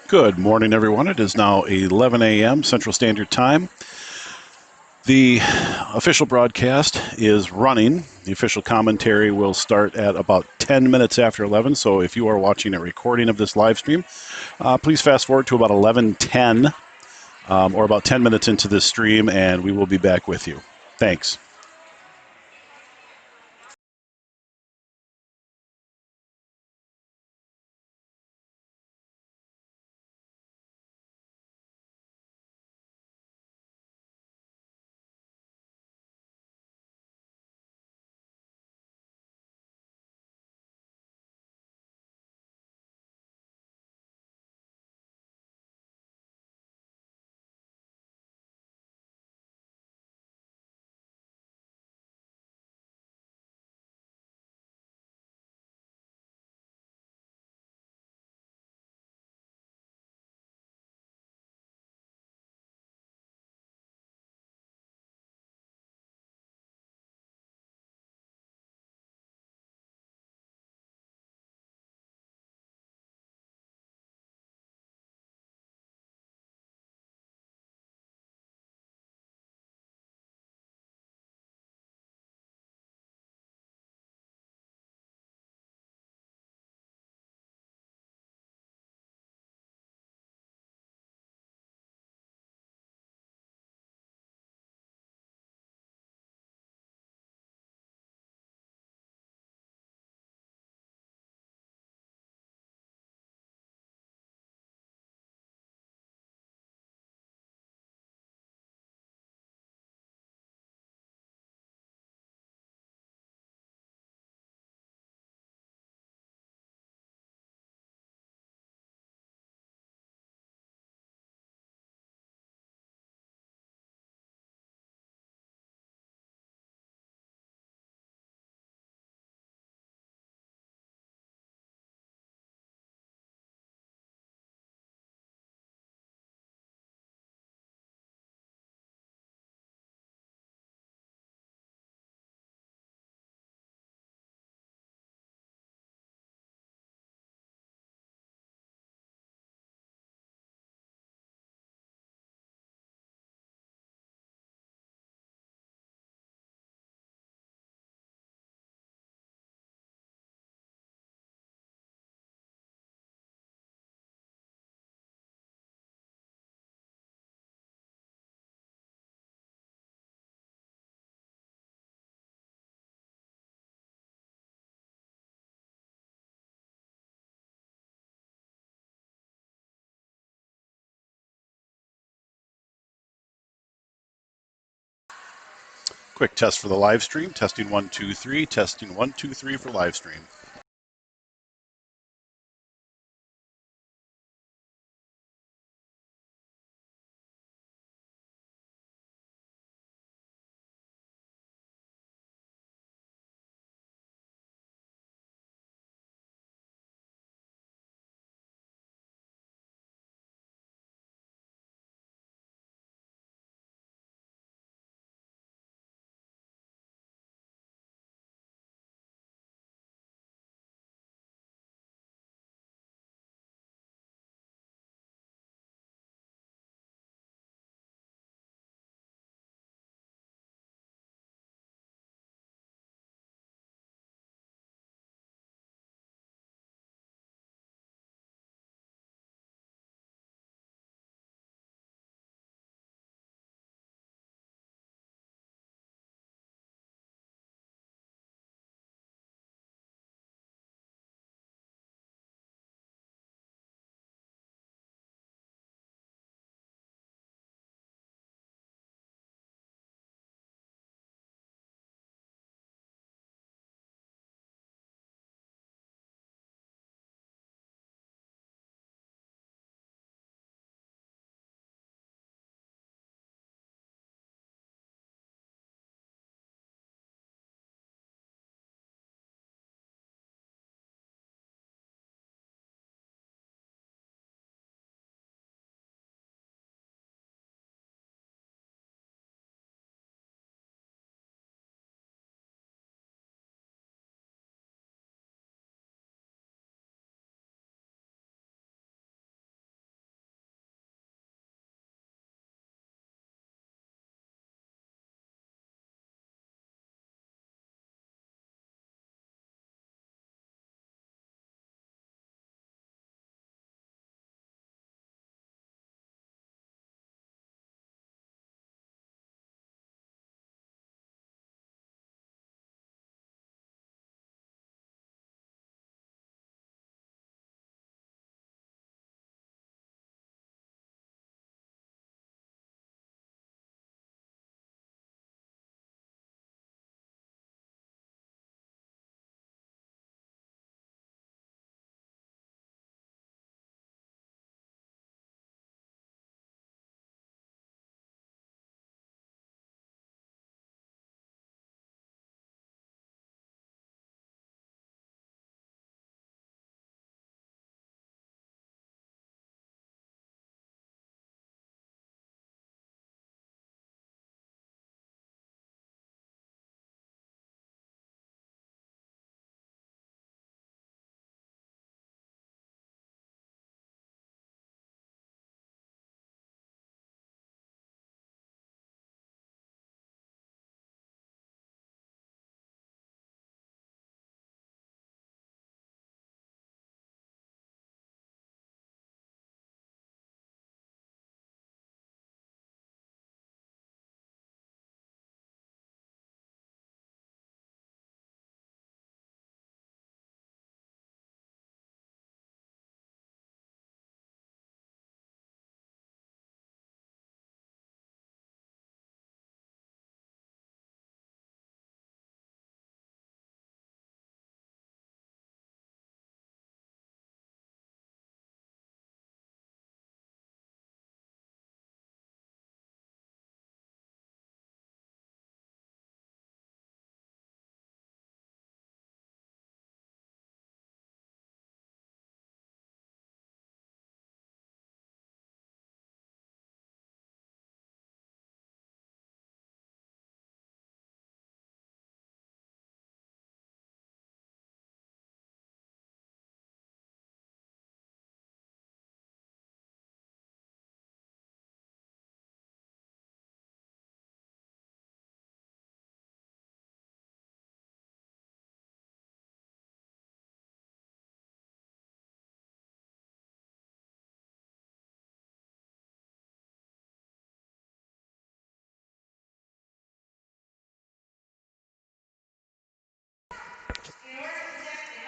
Good morning, everyone. It is now 11 a.m. Central Standard Time. The official broadcast is running. The official commentary will start at about 10 minutes after 11. So if you are watching a recording of this live stream, please fast forward to about 11:10 or about 10 minutes into this stream, and we will be back with you. Thanks. Quick test for the live stream. Testing 1, 2, 3. Testing 1, 2, 3 for live stream.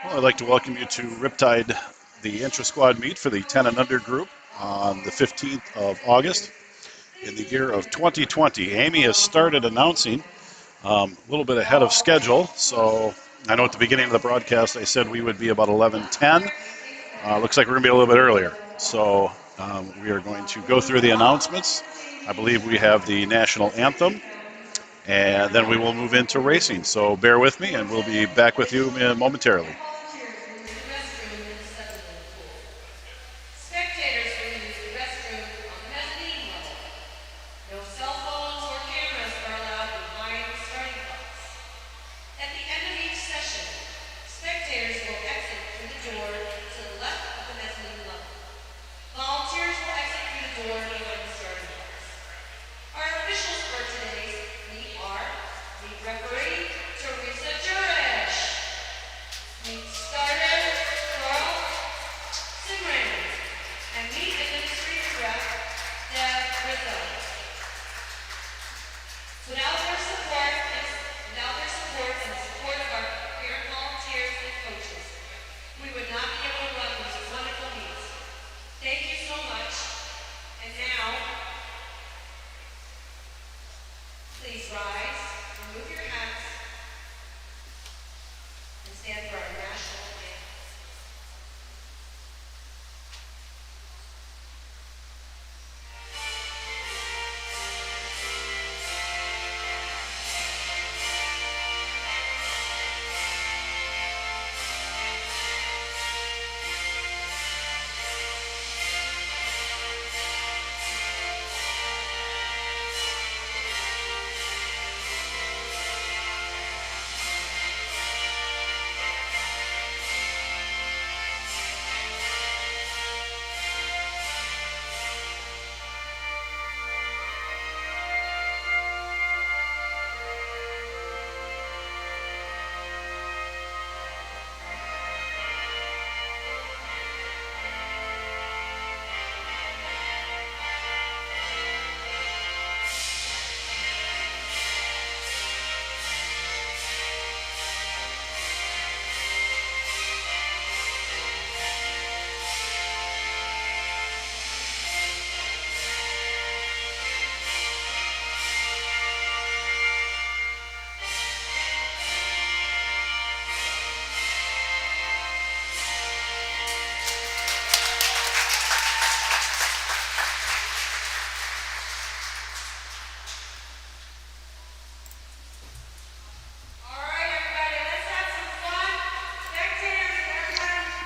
Well, I'd like to welcome you to Riptide, the Intrasquad meet for the Tenant Under group on the 15th of August in the year of 2020. Amy has started announcing a little bit ahead of schedule, so I know at the beginning of the broadcast I said we would be about 11:10. Looks like we're going to be a little bit earlier. So we are going to go through the announcements. I believe we have the national anthem, and then we will move into racing. So bear with me, and we'll be back with you momentarily. Spectators will use the restroom on the mezzanine level. No cell phones or cameras are allowed behind the starting blocks. At the end of each session, spectators will exit through the door to the left of the mezzanine level. Volunteers will exit through the door behind the starting blocks. Our officials for today's meet are lead referee Teresa Jurish, meet starter Carl Simran, and meet administrative rep Deb Rizzo. Without their support and the support of our parent volunteers and coaches, we would not be able to run these wonderful meets. Thank you so much. And now, please rise, remove your hats, and stand for our national anthem.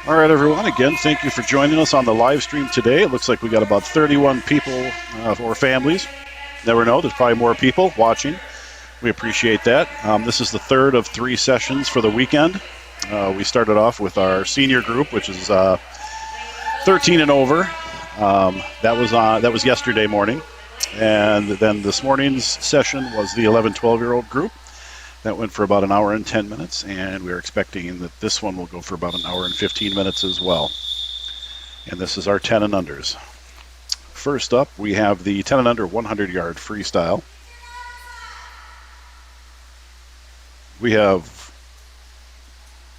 All right, everyone. Again, thank you for joining us on the live stream today. It looks like we got about 31 people or families. Never know. There's probably more people watching. We appreciate that. This is the third of 3 sessions for the weekend. We started off with our senior group, which is 13 and over. That was yesterday morning. And then this morning's session was the 11, 12-year-old group. That went for about an hour and 10 minutes, and we're expecting that this one will go for about an hour and 15 minutes as well. And this is our 10 and unders. First up, we have the 10 and under 100-yard freestyle. We have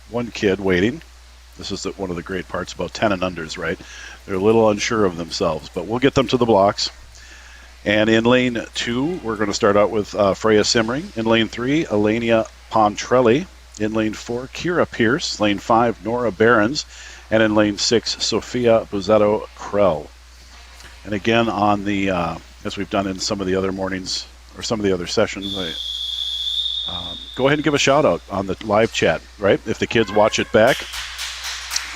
one kid waiting. This is one of the great parts about 10 and unders, right? They're a little unsure of themselves, but we'll get them to the blocks. And in lane 2, we're going to start out with Freya Simmering. In lane 3, Elenia Pontrelli. In lane 4, Kira Pierce. Lane 5, Nora Behrens. And in lane 6, Sophia Buzetto Krell. And again, on the as we've done in some of the other mornings or some of the other sessions, go ahead and give a shout out on the live chat, right? If the kids watch it back,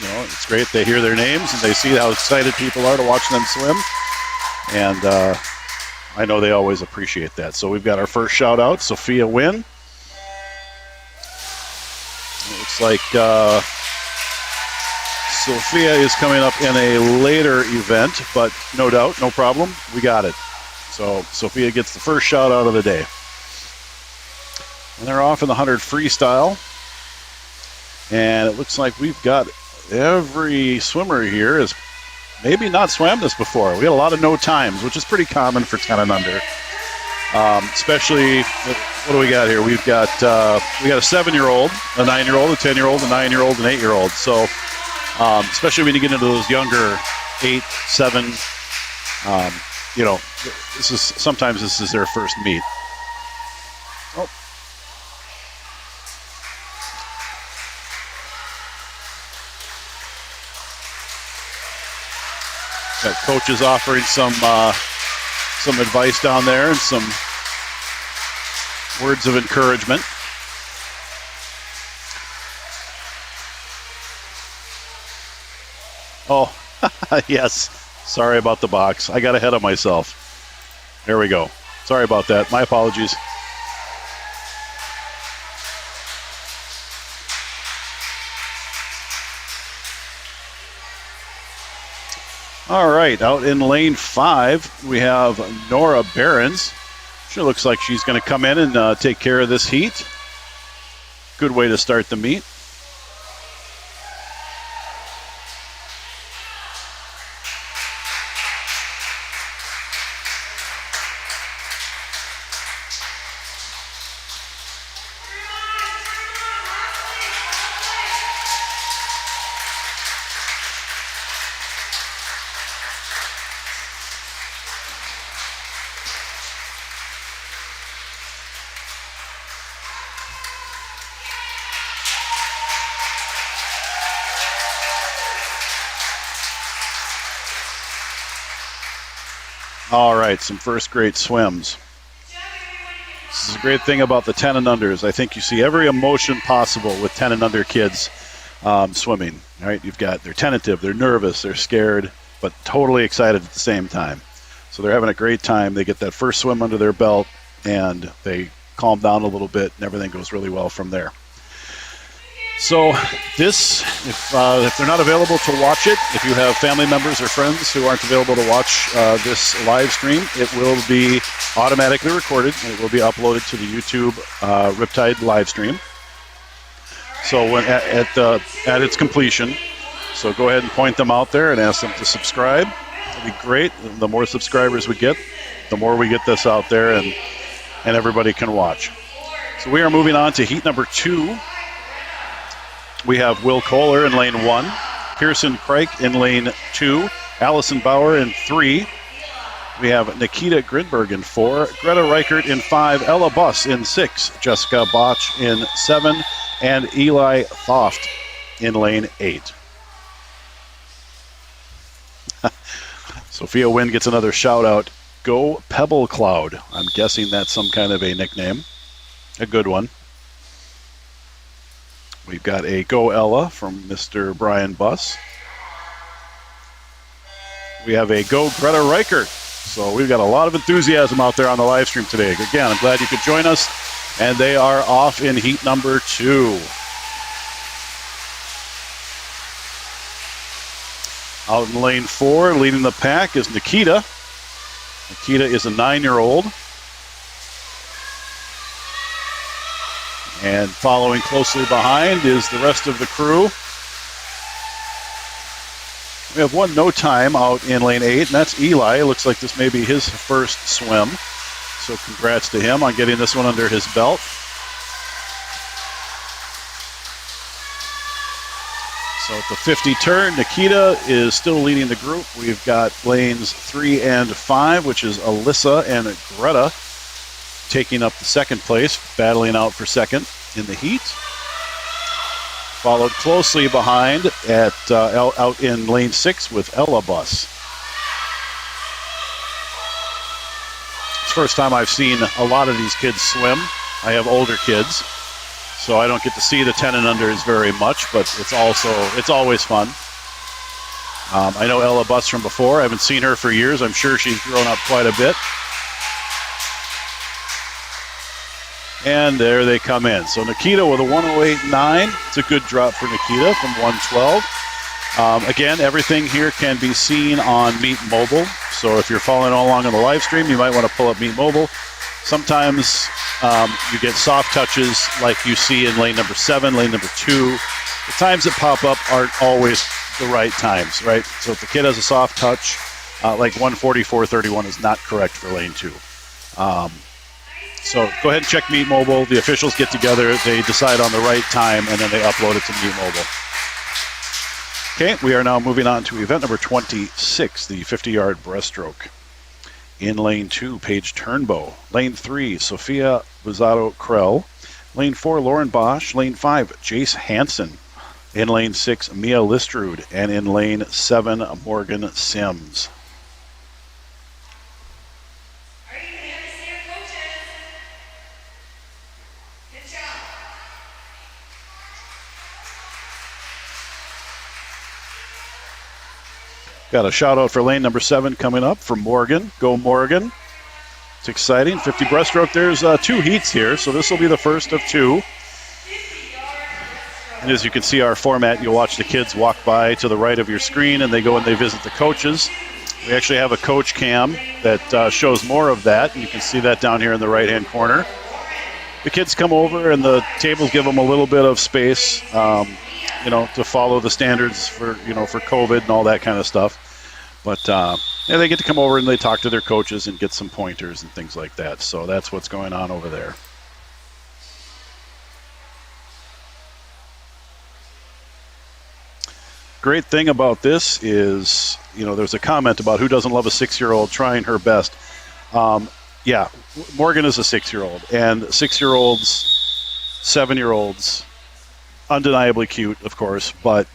you know, it's great. They hear their names and they see how excited people are to watch them swim. And I know they always appreciate that. So we've got our first shout out, Sophia Wynn. It looks like Sophia is coming up in a later event, but no doubt, no problem. We got it. So Sophia gets the first shout out of the day. And they're off in the 100 freestyle. And it looks like we've got every swimmer here is maybe not swam this before. We had a lot of no times, which is pretty common for 10 and under. Especially, what do we got here? We got a 7-year-old, a 9-year-old, a 10-year-old, a 9-year-old, an 8-year-old. So especially when you get into those younger 8, 7, sometimes this is their first meet. Oh. Got coaches offering some advice down there and some words of encouragement. Oh, yes. Sorry about the box. I got ahead of myself. There we go. Sorry about that. My apologies. All right, out in lane 5, we have Nora Behrens. She looks like she's going to come in and take care of this heat. Good way to start the meet. All right, some first grade swims. This is a great thing about the 10 and unders. I think you see every emotion possible with 10 and under kids swimming. All right, they're tentative, they're nervous, they're scared, but totally excited at the same time. So they're having a great time. They get that first swim under their belt, and they calm down a little bit, and everything goes really well from there. So this, if they're not available to watch it, if you have family members or friends who aren't available to watch this live stream, it will be automatically recorded and it will be uploaded to the YouTube Riptide live stream. So when at its completion, so go ahead and point them out there and ask them to subscribe. It'll be great. The more subscribers we get, the more we get this out there and everybody can watch. So we are moving on to heat number 2. We have Will Kohler in lane 1, Pearson Crike in lane 2, Allison Bauer in 3. We have Nikita Grinberg in 4, Greta Reichert in 5, Ella Buss in 6, Jessica Botch in 7, and Eli Thoft in lane 8. Sophia Wynn gets another shout out. Go Pebble Cloud. I'm guessing that's some kind of a nickname. A good one. We've got a Go Ella from Mr. Brian Buss. We have a Go Greta Reichert. So we've got a lot of enthusiasm out there on the live stream today. Again, I'm glad you could join us. And they are off in heat number 2. Out in lane 4, leading the pack is Nikita. Nikita is a 9-year-old. And following closely behind is the rest of the crew. We have one no time out in lane 8, and that's Eli. It looks like this may be his first swim. So congrats to him on getting this one under his belt. So at the 50 turn, Nikita is still leading the group. We've got lanes 3 and 5, which is Alyssa and Greta, taking up the second place, battling out for second in the heat. Followed closely behind out in lane 6 with Ella Buss. It's the first time I've seen a lot of these kids swim. I have older kids, so I don't get to see the 10 and unders very much, but it's always fun. I know Ella Buss from before. I haven't seen her for years. I'm sure she's grown up quite a bit. And there they come in. So Nikita with a 108.9. It's a good drop for Nikita from 112. Again, everything here can be seen on Meet Mobile. So if you're following along on the live stream, you might want to pull up Meet Mobile. Sometimes you get soft touches like you see in lane number 7, lane number 2. The times that pop up aren't always the right times, right? So if the kid has a soft touch, like 144.31 is not correct for lane 2. So go ahead and check Meet Mobile. The officials get together, they decide on the right time, and then they upload it to Meet Mobile. Okay, we are now moving on to event number 26, the 50-yard breaststroke. In lane 2, Paige Turnbow. Lane 3, Sophia Buzzado-Krell. Lane 4, Lauren Bosch. Lane 5, Jace Hansen. In lane 6, Mia Listrud. And in lane 7, Morgan Sims. Are you ready to see your coaches? Good job. Got a shout out for lane number 7 coming up from Morgan. Go Morgan. It's exciting. 50 breaststroke. There's 2 heats here, so this will be the first of 2. And as you can see our format, you'll watch the kids walk by to the right of your screen and they go and they visit the coaches. We actually have a coach cam that shows more of that. And you can see that down here in the right-hand corner. The kids come over and the tables give them a little bit of space, to follow the standards for COVID and all that kind of stuff. But they get to come over and they talk to their coaches and get some pointers and things like that. So that's what's going on over there. Great thing about this is, there's a comment about who doesn't love a 6-year-old trying her best. Yeah, Morgan is a 6-year-old, and 6-year-olds, 7-year-olds, undeniably cute, of course, but,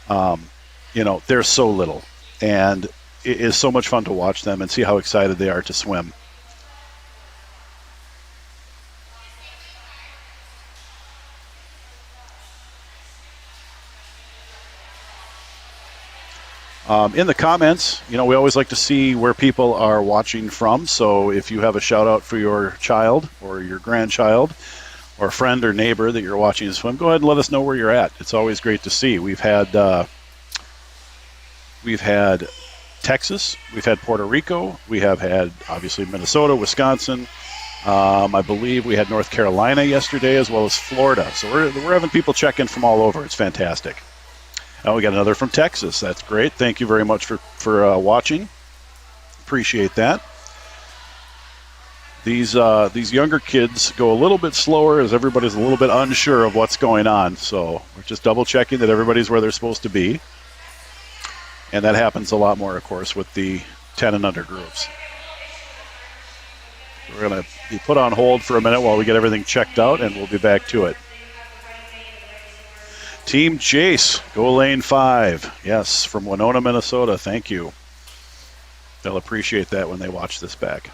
they're so little. And it is so much fun to watch them and see how excited they are to swim. In the comments, we always like to see where people are watching from. So if you have a shout out for your child or your grandchild or friend or neighbor that you're watching us swim, go ahead and let us know where you're at. It's always great to see. We've had Texas, we've had Puerto Rico, we have had obviously Minnesota, Wisconsin. I believe we had North Carolina yesterday as well as Florida. So we're having people check in from all over. It's fantastic. We got another from Texas. That's great. Thank you very much for watching. Appreciate that. These younger kids go a little bit slower as everybody's a little bit unsure of what's going on. So we're just double checking that everybody's where they're supposed to be. And that happens a lot more, of course, with the 10 and under groups. We're going to be put on hold for a minute while we get everything checked out, and we'll be back to it. Team Jace, go lane 5. Yes, from Winona, Minnesota. Thank you. They'll appreciate that when they watch this back.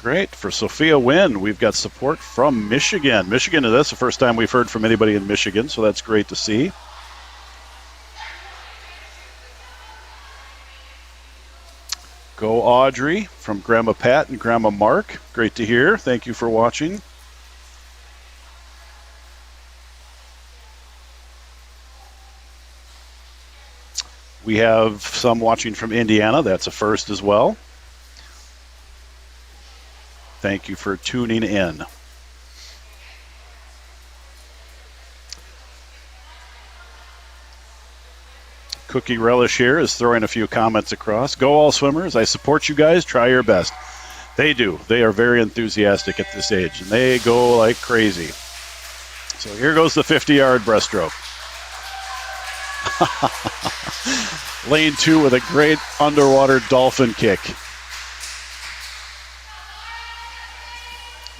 Great. For Sophia Wynn, we've got support from Michigan. Michigan, that's the first time we've heard from anybody in Michigan, so that's great to see. Go Audrey from Grandma Pat and Grandma Mark. Great to hear. Thank you for watching. We have some watching from Indiana. That's a first as well. Thank you for tuning in. Cookie Relish here is throwing a few comments across. Go all swimmers. I support you guys. Try your best. They do. They are very enthusiastic at this age, and they go like crazy. So here goes the 50-yard breaststroke. Lane 2 with a great underwater dolphin kick.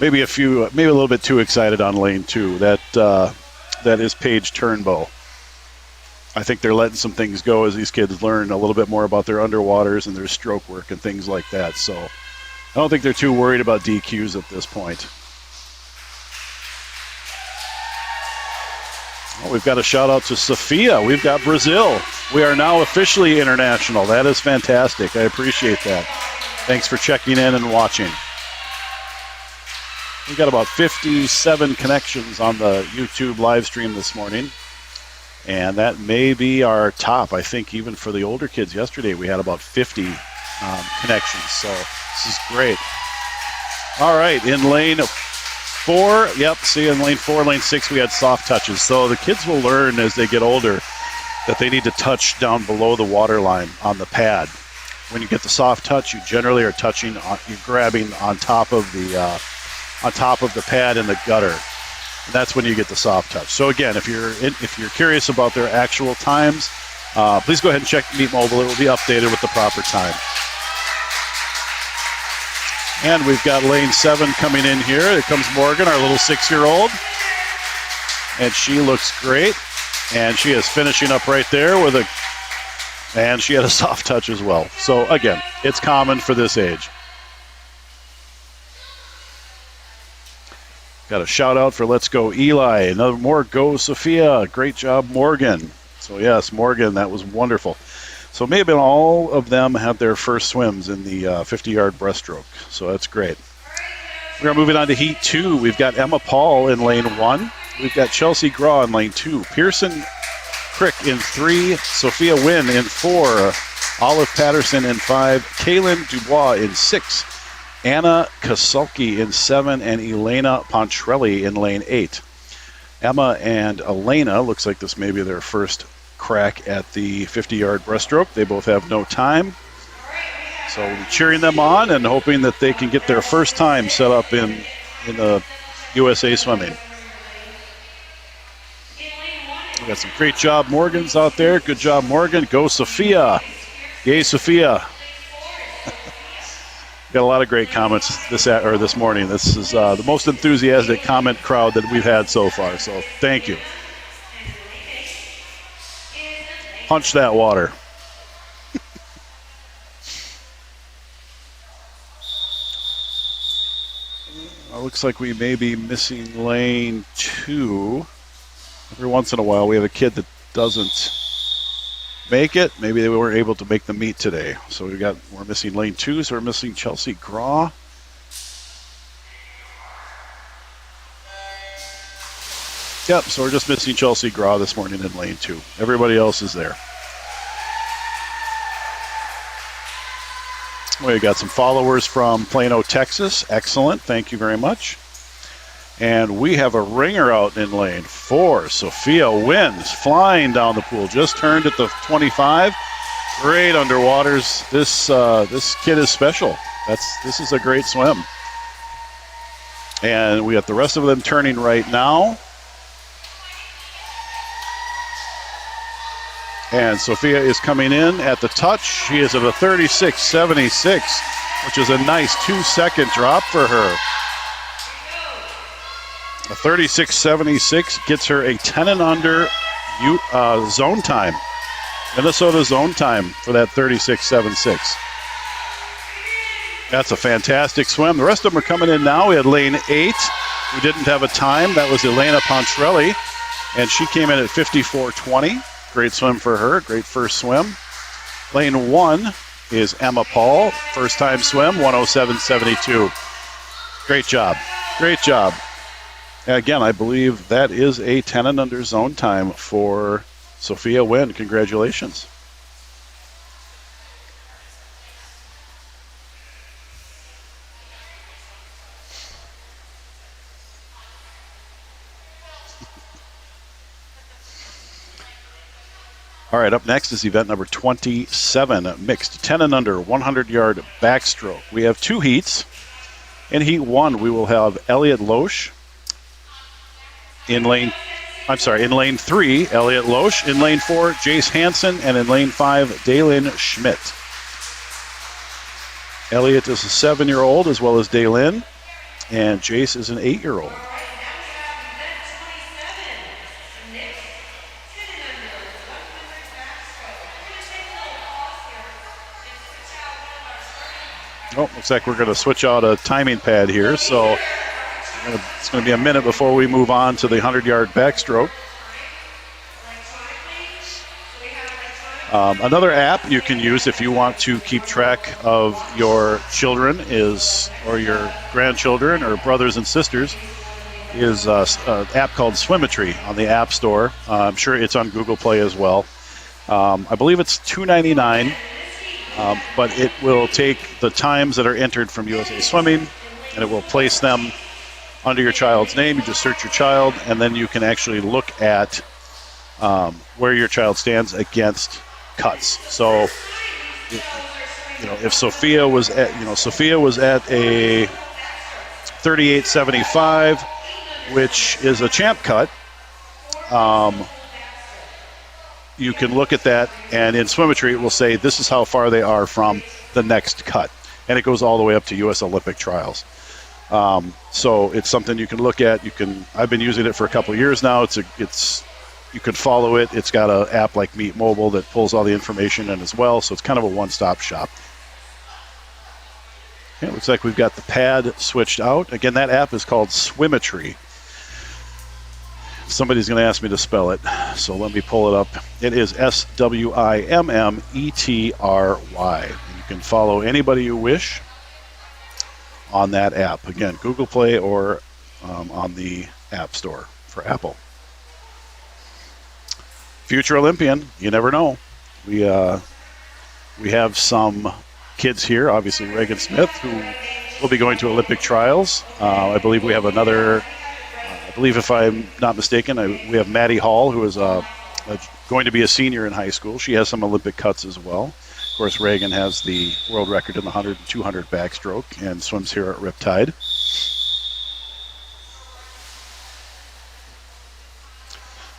Maybe a little bit too excited on lane 2. That is Paige Turnbow. I think they're letting some things go as these kids learn a little bit more about their underwaters and their stroke work and things like that. So I don't think they're too worried about DQs at this point. Well, we've got a shout out to Sophia. We've got Brazil. We are now officially international. That is fantastic. I appreciate that. Thanks for checking in and watching. We've got about 57 connections on the YouTube live stream this morning. And that may be our top. I think even for the older kids yesterday, we had about 50 connections. So this is great. All right, in lane 4, yep, see in lane 4, lane 6, we had soft touches. So the kids will learn as they get older that they need to touch down below the water line on the pad. When you get the soft touch, you generally are touching, you're grabbing on top of the pad in the gutter. And that's when you get the soft touch. So again, if you're curious about their actual times, please go ahead and check Meet Mobile. It will be updated with the proper time. And we've got lane 7 coming in here. Here comes Morgan, our little 6-year-old. And she looks great. And she is finishing up right there and she had a soft touch as well. So again, it's common for this age. Got a shout out for Let's Go Eli. Another more Go Sophia. Great job, Morgan. So yes, Morgan, that was wonderful. So maybe all of them had their first swims in the 50-yard breaststroke. So that's great. We're moving on to Heat 2. We've got Emma Paul in lane 1. We've got Chelsea Graw in lane 2. Pearson Crick in 3. Sophia Wynn in 4. Olive Patterson in 5. Kaylin Dubois in 6. Anna Kasulki in 7. And Elena Pontrelli in lane 8. Emma and Elena, looks like this may be their first crack at the 50-yard breaststroke. They both have no time. So we'll be cheering them on and hoping that they can get their first time set up in the USA Swimming. We got some great job Morgans out there. Good job, Morgan. Go Sophia. Yay, Sophia. Got a lot of great comments this morning. This is the most enthusiastic comment crowd that we've had so far. So thank you. Punch that water. Looks like we may be missing lane 2. Every once in a while we have a kid that doesn't make it. Maybe they weren't able to make the meet today. So we're missing lane 2, so we're missing Chelsea Graw. Yep, so we're just missing Chelsea Graw this morning in lane 2. Everybody else is there. We got some followers from Plano, Texas. Excellent. Thank you very much. And we have a ringer out in lane 4. Sophia Wins flying down the pool. Just turned at the 25. Great underwaters. This kid is special. This is a great swim. And we got the rest of them turning right now. And Sophia is coming in at the touch. She is at a 36.76, which is a nice 2-second drop for her. A 36.76 gets her a 10 and under zone time. Minnesota zone time for that 36.76. That's a fantastic swim. The rest of them are coming in now. We had lane 8, who didn't have a time. That was Elena Pontrelli, and she came in at 54.20. Great swim for her. Great first swim. Lane 1 is Emma Paul. First time swim, 107.72. Great job. Great job. And again, I believe that is a 10 and under zone time for Sophia Wynn. Congratulations. All right, up next is event number 27, mixed 10 and under 100-yard backstroke. We have 2 heats. In heat 1, we will have Elliot Loesch in lane 3, Elliot Loesch. In lane 4, Jace Hansen, and in lane 5, Daylin Schmidt. Elliot is a 7-year-old as well as Daylin, and Jace is an 8-year-old. Oh, looks like we're going to switch out a timing pad here, so it's going to be a minute before we move on to the 100-yard backstroke. Another app you can use if you want to keep track of your children or your grandchildren or brothers and sisters is an app called Swimetry on the App Store. I'm sure it's on Google Play as well. I believe it's $2.99. But it will take the times that are entered from USA Swimming, and it will place them under your child's name. You just search your child, and then you can actually look at where your child stands against cuts. So, if Sophia was at a 38.75, which is a champ cut. You can look at that, and in Swimmetry it will say this is how far they are from the next cut, and it goes all the way up to U.S. Olympic trials. So it's something you can look at. I've been using it for a couple of years now. You can follow it. It's got an app like Meet Mobile that pulls all the information in as well. So it's kind of a one-stop shop. Okay, it looks like we've got the pad switched out. Again, that app is called Swimmetry. Somebody's going to ask me to spell it, so let me pull it up. It is Swimmetry. You can follow anybody you wish on that app. Again, Google Play or on the App Store for Apple. Future Olympian, you never know. We have some kids here, obviously Reagan Smith, who will be going to Olympic trials. I believe we have another, I believe if I'm not mistaken, we have Maddie Hall, who is going to be a senior in high school. She has some Olympic cuts as well. Of course, Reagan has the world record in the 100 and 200 backstroke and swims here at Riptide.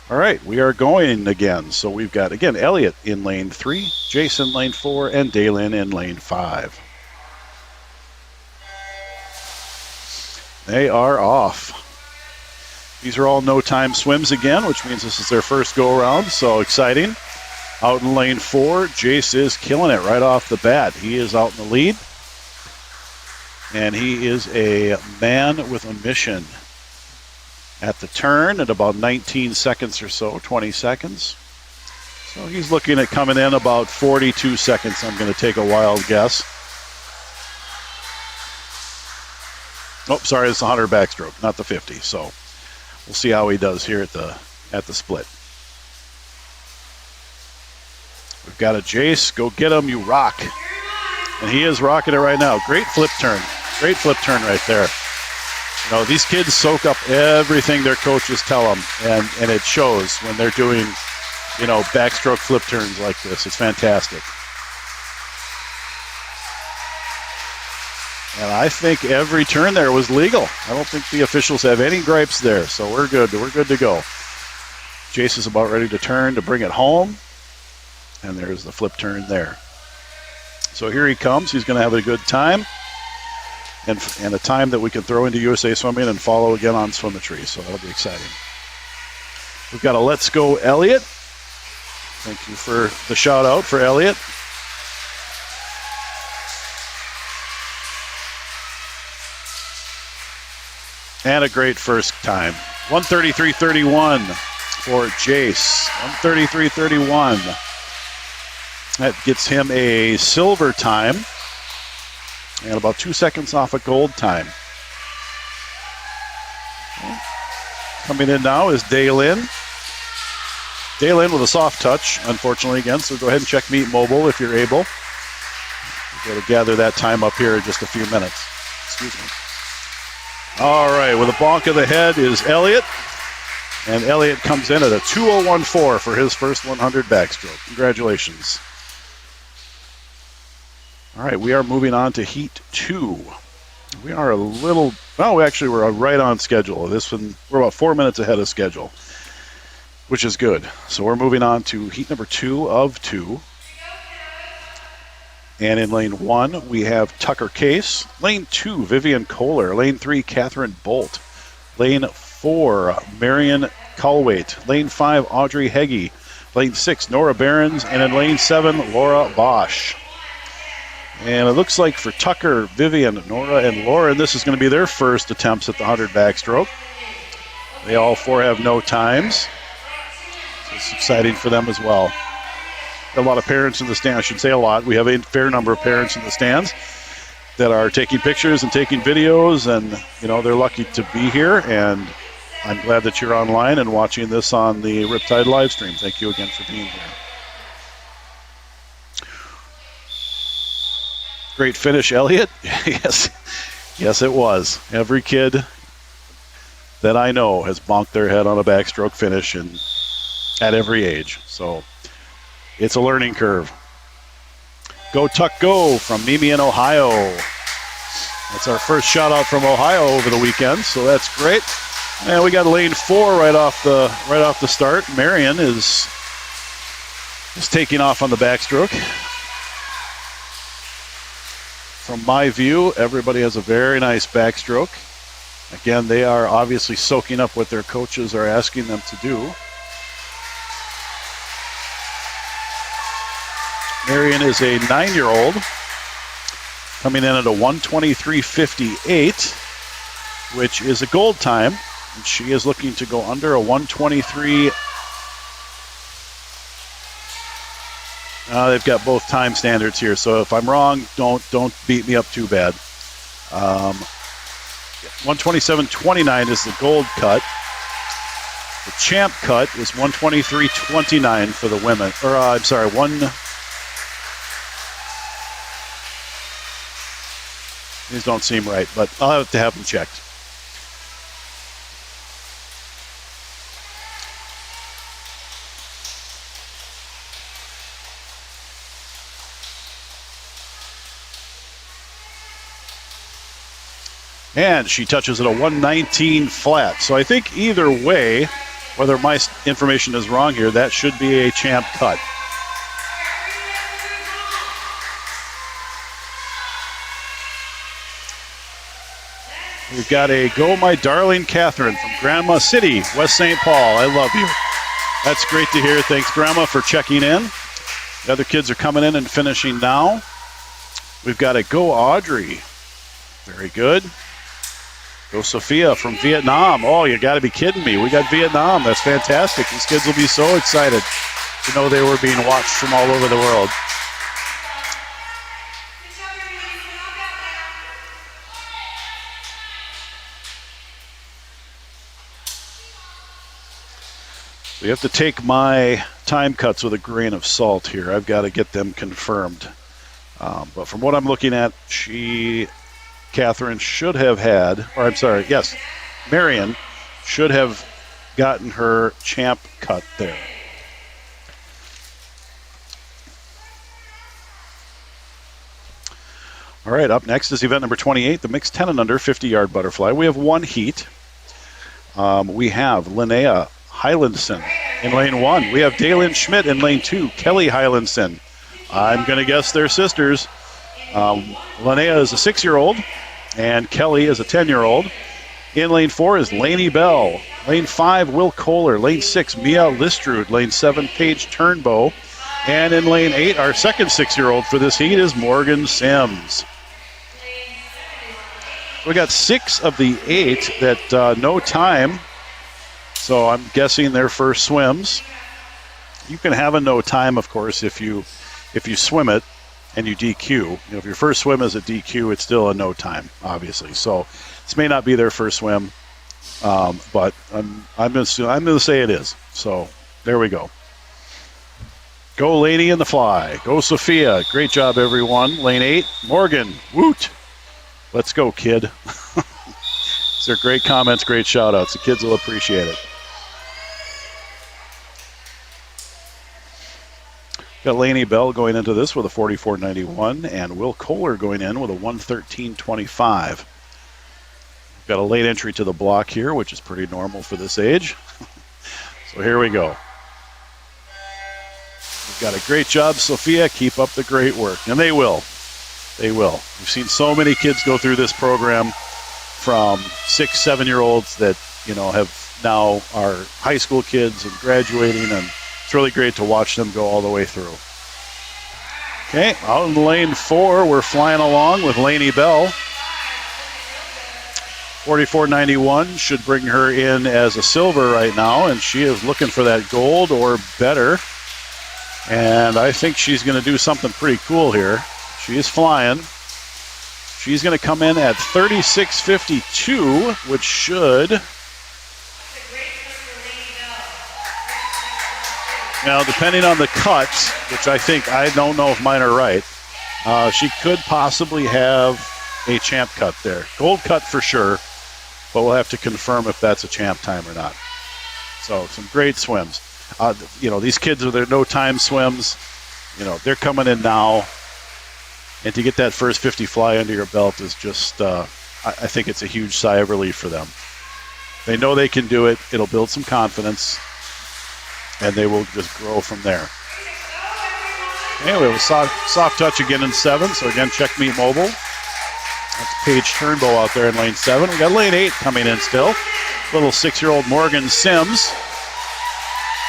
All right, we are going again. So we've got, again, Elliot in lane 3, Jason lane 4, and Daylin in lane 5. They are off. These are all no-time swims again, which means this is their first go-around, so exciting. Out in lane 4, Jace is killing it right off the bat. He is out in the lead, and he is a man with a mission. At the turn at about 19 seconds or so, 20 seconds. So he's looking at coming in about 42 seconds. I'm going to take a wild guess. Oh, sorry, it's the 100 backstroke, not the 50. So we'll see how he does here at the split. We've got a Jace. Go get him, you rock. And he is rocking it right now. Great flip turn. Great flip turn right there. You know, these kids soak up everything their coaches tell them, and it shows when they're doing, you know, backstroke flip turns like this. It's fantastic. And I think every turn there was legal. I don't think the officials have any gripes there, so we're good. We're good to go. Jace is about ready to turn to bring it home, and there's the flip turn there. So here he comes. He's going to have a good time. And a time that we can throw into USA Swimming and follow again on Swimmetry. So that'll be exciting. We've got a Let's Go Elliot. Thank you for the shout out for Elliot. And a great first time. 1:33.31 for Jace. 1:33.31. That gets him a silver time. And about 2 seconds off a gold time. Okay. Coming in now is Daylin. Daylin with a soft touch, unfortunately, again. So go ahead and check Meet Mobile if you're able. We'll to gather that time up here in just a few minutes. Excuse me. All right, with a bonk of the head is Elliot. And Elliot comes in at a 2:01.4 for his first 100 backstroke. Congratulations. All right, we are moving on to Heat 2. We are a little, well, actually we're right on schedule. This one, we're about 4 minutes ahead of schedule, which is good. So we're moving on to Heat number 2 of 2. And in lane 1, we have Tucker Case. Lane 2, Vivian Kohler. Lane 3, Catherine Bolt. Lane 4, Marion Colwaite. Lane 5, Audrey Heggie. Lane 6, Nora Behrens. And in lane 7, Laura Bosch. And it looks like for Tucker, Vivian, Nora, and Lauren, this is going to be their first attempts at the 100 backstroke. They all 4 have no times. So it's exciting for them as well. A lot of parents in the stands. I should say a lot. We have a fair number of parents in the stands that are taking pictures and taking videos, and you know they're lucky to be here. And I'm glad that you're online and watching this on the Riptide live stream. Thank you again for being here. Great finish, Elliot. Yes, yes, it was. Every kid that I know has bonked their head on a backstroke finish, and at every age. So it's a learning curve. Go Tuck Go from Mimi in Ohio. That's our first shout out from Ohio over the weekend, so that's great. And we got lane 4 right off the start. Marion is taking off on the backstroke. From my view, everybody has a very nice backstroke. Again, they are obviously soaking up what their coaches are asking them to do. Marion is a 9-year-old coming in at a 123.58, which is a gold time. And she is looking to go under a 123. They've got both time standards here, so if I'm wrong, don't beat me up too bad. 127.29 is the gold cut. The champ cut is 123.29 for the women. These don't seem right, but I'll have to have them checked. And she touches at a 119 flat. So I think either way, whether my information is wrong here, that should be a champ cut. We've got a Go My Darling Catherine from Grandma City, West St. Paul. I love you. That's great to hear. Thanks, Grandma, for checking in. The other kids are coming in and finishing now. We've got a Go Audrey. Very good. Go Sophia from Vietnam. Oh, you got to be kidding me. We got Vietnam. That's fantastic. These kids will be so excited to know they were being watched from all over the world. So you have to take my time cuts with a grain of salt here. I've got to get them confirmed. But from what I'm looking at, Catherine should have had, or I'm sorry, yes, Marion should have gotten her champ cut there. All right, up next is event number 28, the mixed 10 and under 50-yard butterfly. We have one heat. We have Linnea Hylandson in lane 1. We have Dalen Schmidt in lane 2, Kelly Hylandson. I'm going to guess they're sisters. Linnea is a 6-year-old. And Kelly is a 10-year-old. In lane 4 is Lainey Bell. Lane 5, Will Kohler. Lane 6, Mia Listrud. Lane 7, Paige Turnbow. And in lane 8, our second 6-year-old for this heat is Morgan Sims. We got 6 of the 8 that no time. So I'm guessing their first swims. You can have a no time, of course, if you swim it and you DQ. If your first swim is a DQ, it's still a no time, obviously. So this may not be their first swim, but I'm going to say it is. So there we go. Go Lady in the fly. Go Sophia. Great job, everyone. Lane 8, Morgan. Woot. Let's go, kid. These are great comments, great shout-outs. The kids will appreciate it. Got Lainey Bell going into this with a 44.91 and Will Kohler going in with a 113.25. Got a late entry to the block here, which is pretty normal for this age. So here we go. You've got a great job, Sophia. Keep up the great work. And they will. They will. We've seen so many kids go through this program from 6, 7-year-olds that, have now are high school kids and graduating, and it's really great to watch them go all the way through. Okay, out in lane 4, we're flying along with Lainey Bell. 44.91 should bring her in as a silver right now, and she is looking for that gold or better. And I think she's going to do something pretty cool here. She is flying. She's going to come in at 36.52, which should... Now, depending on the cuts, which I don't know if mine are right, She could possibly have a champ cut there. Gold cut for sure, but we'll have to confirm if that's a champ time or not. So some great swims. These kids with their no-time swims, they're coming in now. And to get that first 50 fly under your belt is just, I think it's a huge sigh of relief for them. They know they can do it. It'll build some confidence, and they will just grow from there. Anyway, we have a soft touch again in 7. So again, check Meet Mobile. That's Paige Turnbow out there in lane 7. We got lane 8 coming in still. Little 6-year-old Morgan Sims.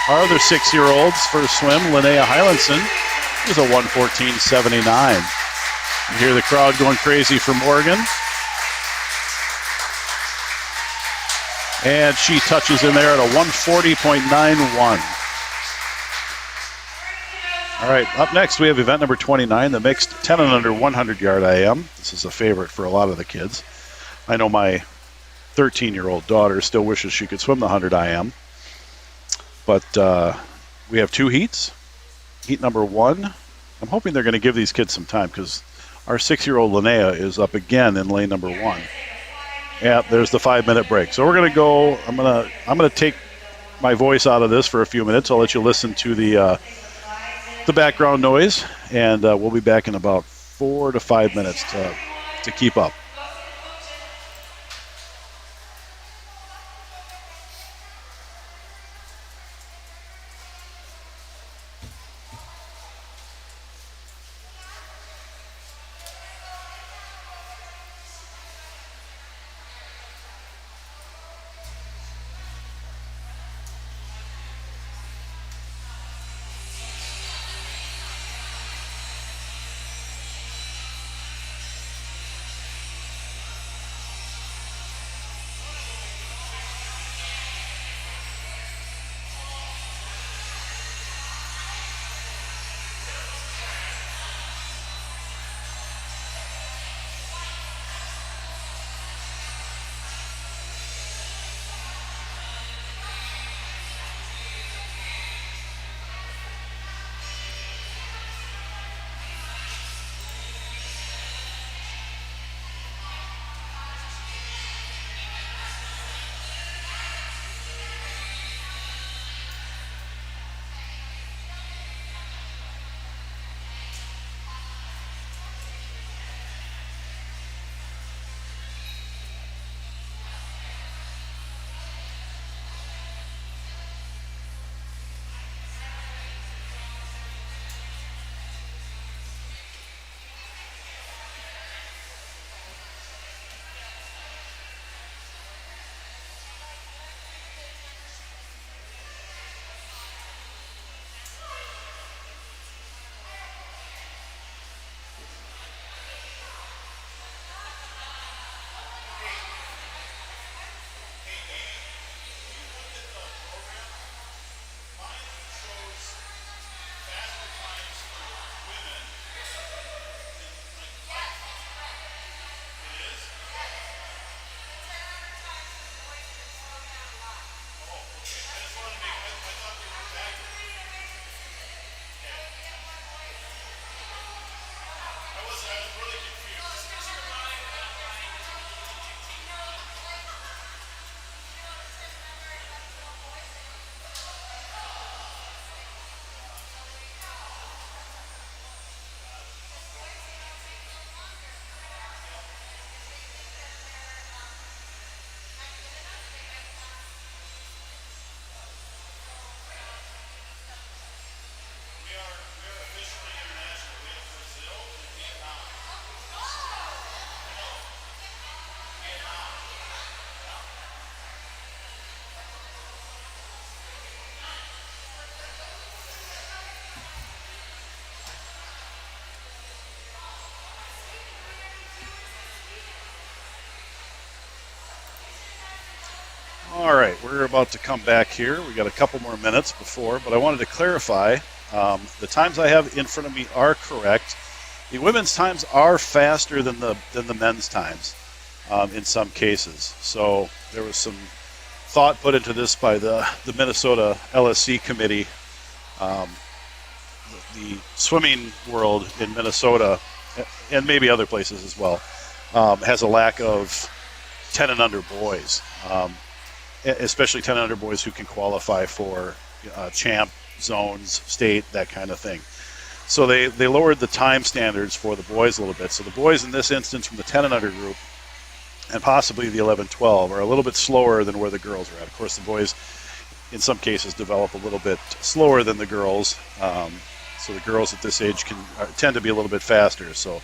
Our other 6-year-olds first swim, Linnea Hylandson, is a 1:14.79. You hear the crowd going crazy for Morgan. And she touches in there at a 1:40.91. All right, up next we have event number 29, the mixed 10 and under 100-yard IM. This is a favorite for a lot of the kids. I know my 13-year-old daughter still wishes she could swim the 100 IM. But we have 2 heats. Heat number 1, I'm hoping they're going to give these kids some time because our 6-year-old Linnea is up again in lane number 1. Yeah, there's the 5-minute break. So we're going to go. I'm going to take my voice out of this for a few minutes. I'll let you listen to the background noise, and we'll be back in about 4 to 5 minutes to keep up. All right, we're about to come back here. We got a couple more minutes before, but I wanted to clarify the times I have in front of me are correct. The women's times are faster than the men's times in some cases. So there was some thought put into this by the Minnesota LSC committee. The swimming world in Minnesota and maybe other places as well, has a lack of 10 and under boys, especially 10 and under boys who can qualify for champ, zones, state, that kind of thing. So they lowered the time standards for the boys a little bit. So the boys in this instance from the 10 and under group and possibly the 11-12 are a little bit slower than where the girls are at. Of course, the boys in some cases develop a little bit slower than the girls. So the girls at this age tend to be a little bit faster. So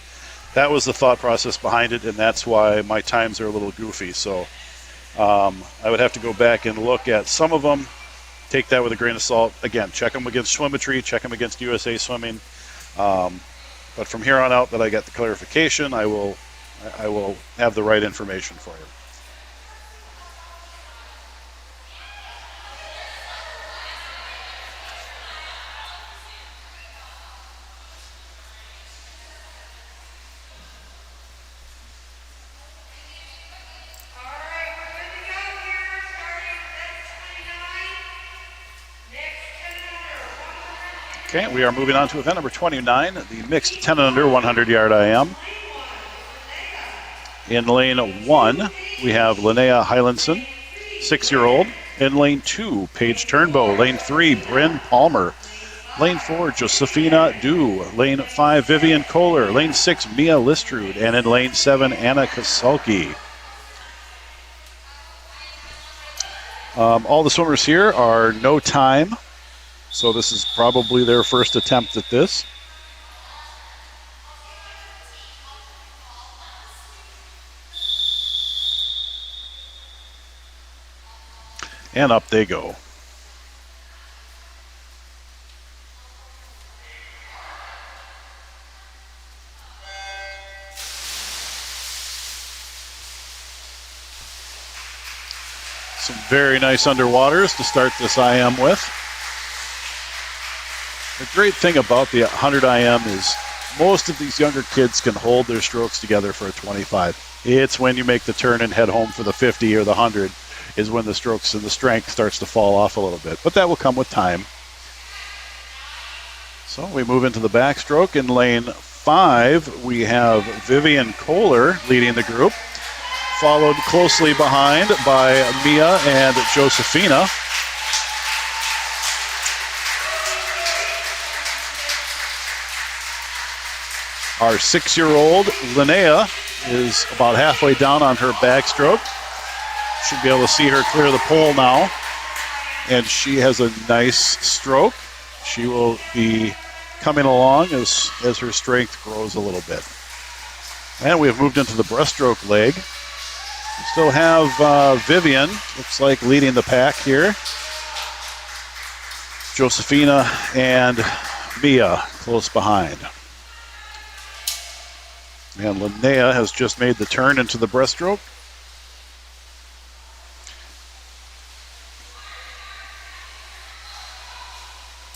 that was the thought process behind it, and that's why my times are a little goofy. So I would have to go back and look at some of them, take that with a grain of salt. Again, check them against Swimmetry, check them against USA Swimming. But from here on out that I got the clarification, I will have the right information for you. Okay, we are moving on to event number 29, the mixed 10 and under 100-yard IM. In lane 1, we have Linnea Hylandson, 6-year-old. In lane 2, Paige Turnbow. Lane 3, Bryn Palmer. Lane 4, Josefina Dew. Lane 5, Vivian Kohler. Lane 6, Mia Listrud. And in lane 7, Anna Kasulki. All the swimmers here are no time. So this is probably their first attempt at this. And up they go. Some very nice underwaters to start this IM with. The great thing about the 100 IM is most of these younger kids can hold their strokes together for a 25. It's when you make the turn and head home for the 50 or the 100 is when the strokes and the strength starts to fall off a little bit. But that will come with time. So we move into the backstroke. In lane 5, we have Vivian Kohler leading the group, followed closely behind by Mia and Josefina. Our 6-year-old Linnea is about halfway down on her backstroke. Should be able to see her clear the pole now. And she has a nice stroke. She will be coming along as her strength grows a little bit. And we have moved into the breaststroke leg. We still have Vivian, looks like, leading the pack here. Josefina and Mia close behind. And Linnea has just made the turn into the breaststroke.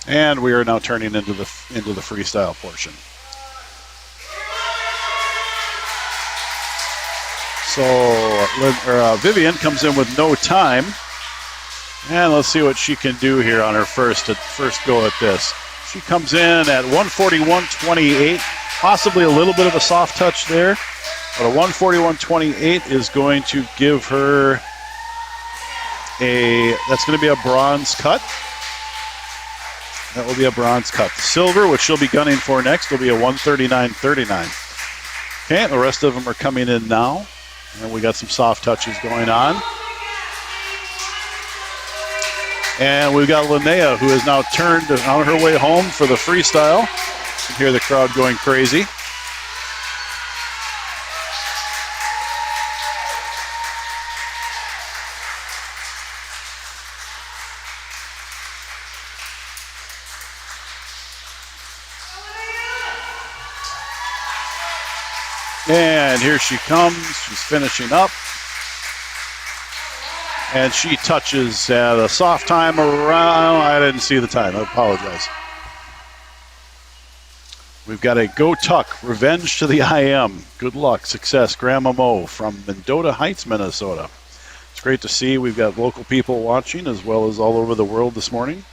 And we are now turning into the freestyle portion. So Vivian comes in with no time. And let's see what she can do here on her first go at this. She comes in at 141.28. Possibly a little bit of a soft touch there, but a 141.28 is going to give her that's going to be a bronze cut. That will be a bronze cut. The silver, which she'll be gunning for next, will be a 139.39. Okay, the rest of them are coming in now, and we got some soft touches going on. And we've got Linnea, who has now turned on her way home for the freestyle. You can hear the crowd going crazy. And here she comes. She's finishing up. And she touches at a soft time around. I didn't see the time. I apologize. We've got a Go Tuck, Revenge to the IM. Good luck, success, Grandma Mo from Mendota Heights, Minnesota. It's great to see. We've got local people watching as well as all over the world this morning.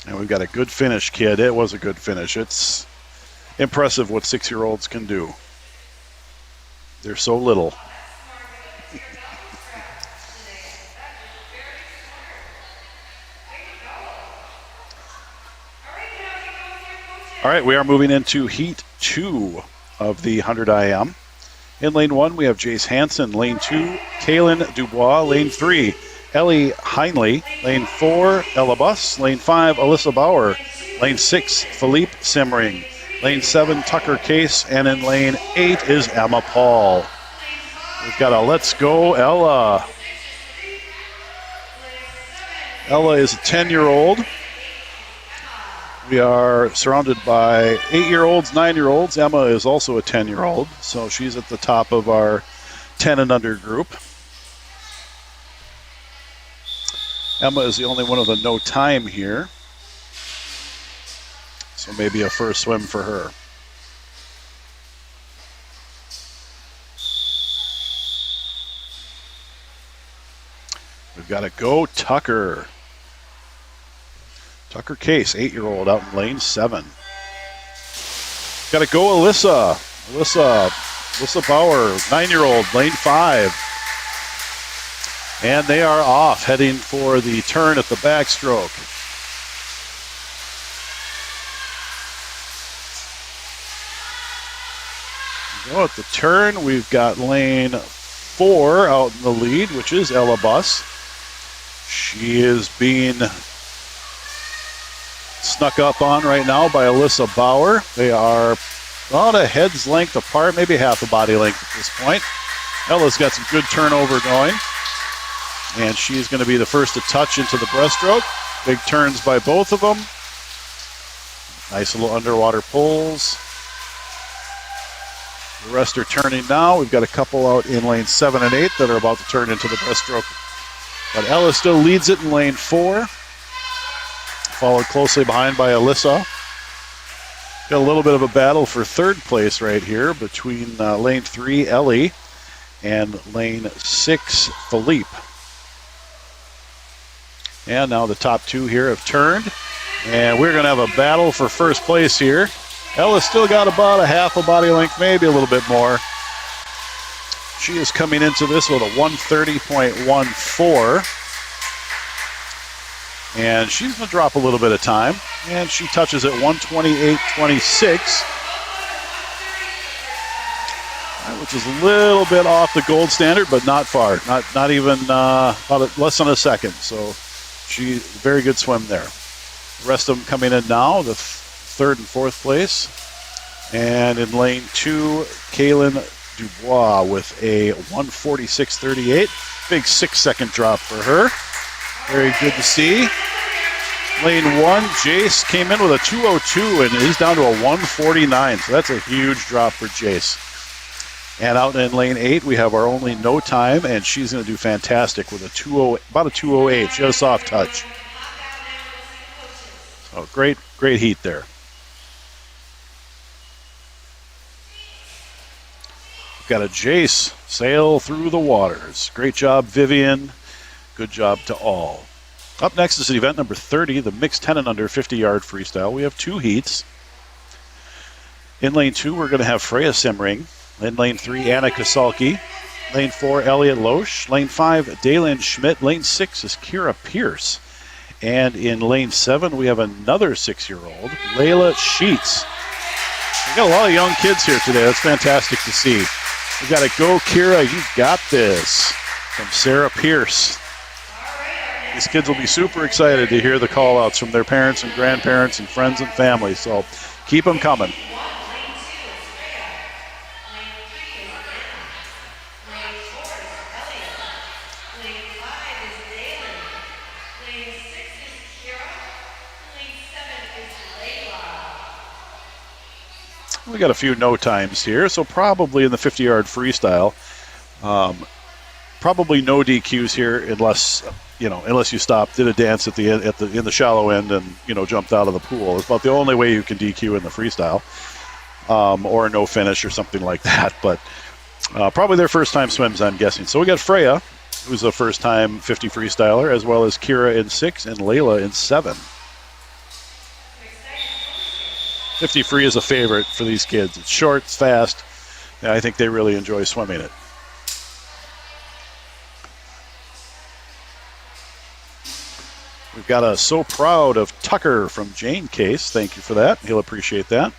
And we've got a good finish, kid. It was a good finish. It's impressive what 6-year-olds can do. They're so little. All right, we are moving into Heat 2 of the 100 IM. In Lane 1, we have Jace Hansen. Lane 2, Kaylin Dubois. Lane 3, Ellie Heinley. Lane 4, Ella Buss. Lane 5, Alyssa Bauer. Lane 6, Philippe Simmering. Lane 7, Tucker Case. And in Lane 8 is Emma Paul. We've got a Let's Go Ella. Ella is a 10-year-old. We are surrounded by 8-year-olds, 9-year-olds. Emma is also a 10-year-old, so she's at the top of our 10 and under group. Emma is the only one with a no time here, so maybe a first swim for her. We've got to go Tucker. Tucker Case, 8-year-old, out in lane 7. Got to go Alyssa. Alyssa Bauer, 9-year-old, lane 5. And they are off, heading for the turn at the backstroke. Go at the turn, we've got lane 4 out in the lead, which is Ella Buss. She is being snuck up on right now by Alyssa Bauer. They are about a head's length apart, maybe half a body length at this point. Ella's got some good turnover going, and she's going to be the first to touch into the breaststroke. Big turns by both of them. Nice little underwater pulls. The rest are turning now. We've got a couple out in lane 7 and 8 that are about to turn into the breaststroke. But Ella still leads it in lane 4. Followed closely behind by Alyssa. Got a little bit of a battle for third place right here between lane 3, Ellie, and lane 6, Philippe. And now the top 2 here have turned. And we're going to have a battle for first place here. Ella's still got about a half a body length, maybe a little bit more. She is coming into this with a 130.14. And she's going to drop a little bit of time. And she touches at 128.26. Which is a little bit off the gold standard, but not far. Not even about less than a second. So she very good swim there. The rest of them coming in now, the third and fourth place. And in lane 2, Kaylin Dubois with a 146.38. Big 6-second drop for her. Very good to see. Lane 1, Jace came in with a 2:02, and he's down to a 149. So that's a huge drop for Jace. And out in lane 8, we have our only no time, and she's going to do fantastic with a about a 2:08. She has a soft touch. So great heat there. We've got a Jace sail through the waters. Great job, Vivian. Good job to all. Up next is event number 30, the mixed 10 and under 50-yard freestyle. We have 2 heats. In lane 2, we're going to have Freya Simmering. In lane 3, Anna Kasalki. Lane 4, Elliot Loesch. Lane 5, Dalen Schmidt. Lane 6 is Kira Pierce. And in lane 7, we have another 6-year-old, Layla Sheets. We've got a lot of young kids here today. That's fantastic to see. We've got to go, Kira. You've got this. From Sarah Pierce. These kids will be super excited to hear the call-outs from their parents and grandparents and friends and family. So keep them coming. We got a few no times here, so probably in the 50-yard freestyle, probably no DQs here unless you stopped, did a dance in the shallow end, and jumped out of the pool. It's about the only way you can DQ in the freestyle, or no finish or something like that. But probably their first time swims, I'm guessing. So we got Freya, who's a first-time 50 freestyler, as well as Kira in 6 and Layla in 7. 50 free is a favorite for these kids. It's short, it's fast, and I think they really enjoy swimming it. We've got a So Proud of Tucker from Jane Case. Thank you for that. He'll appreciate that.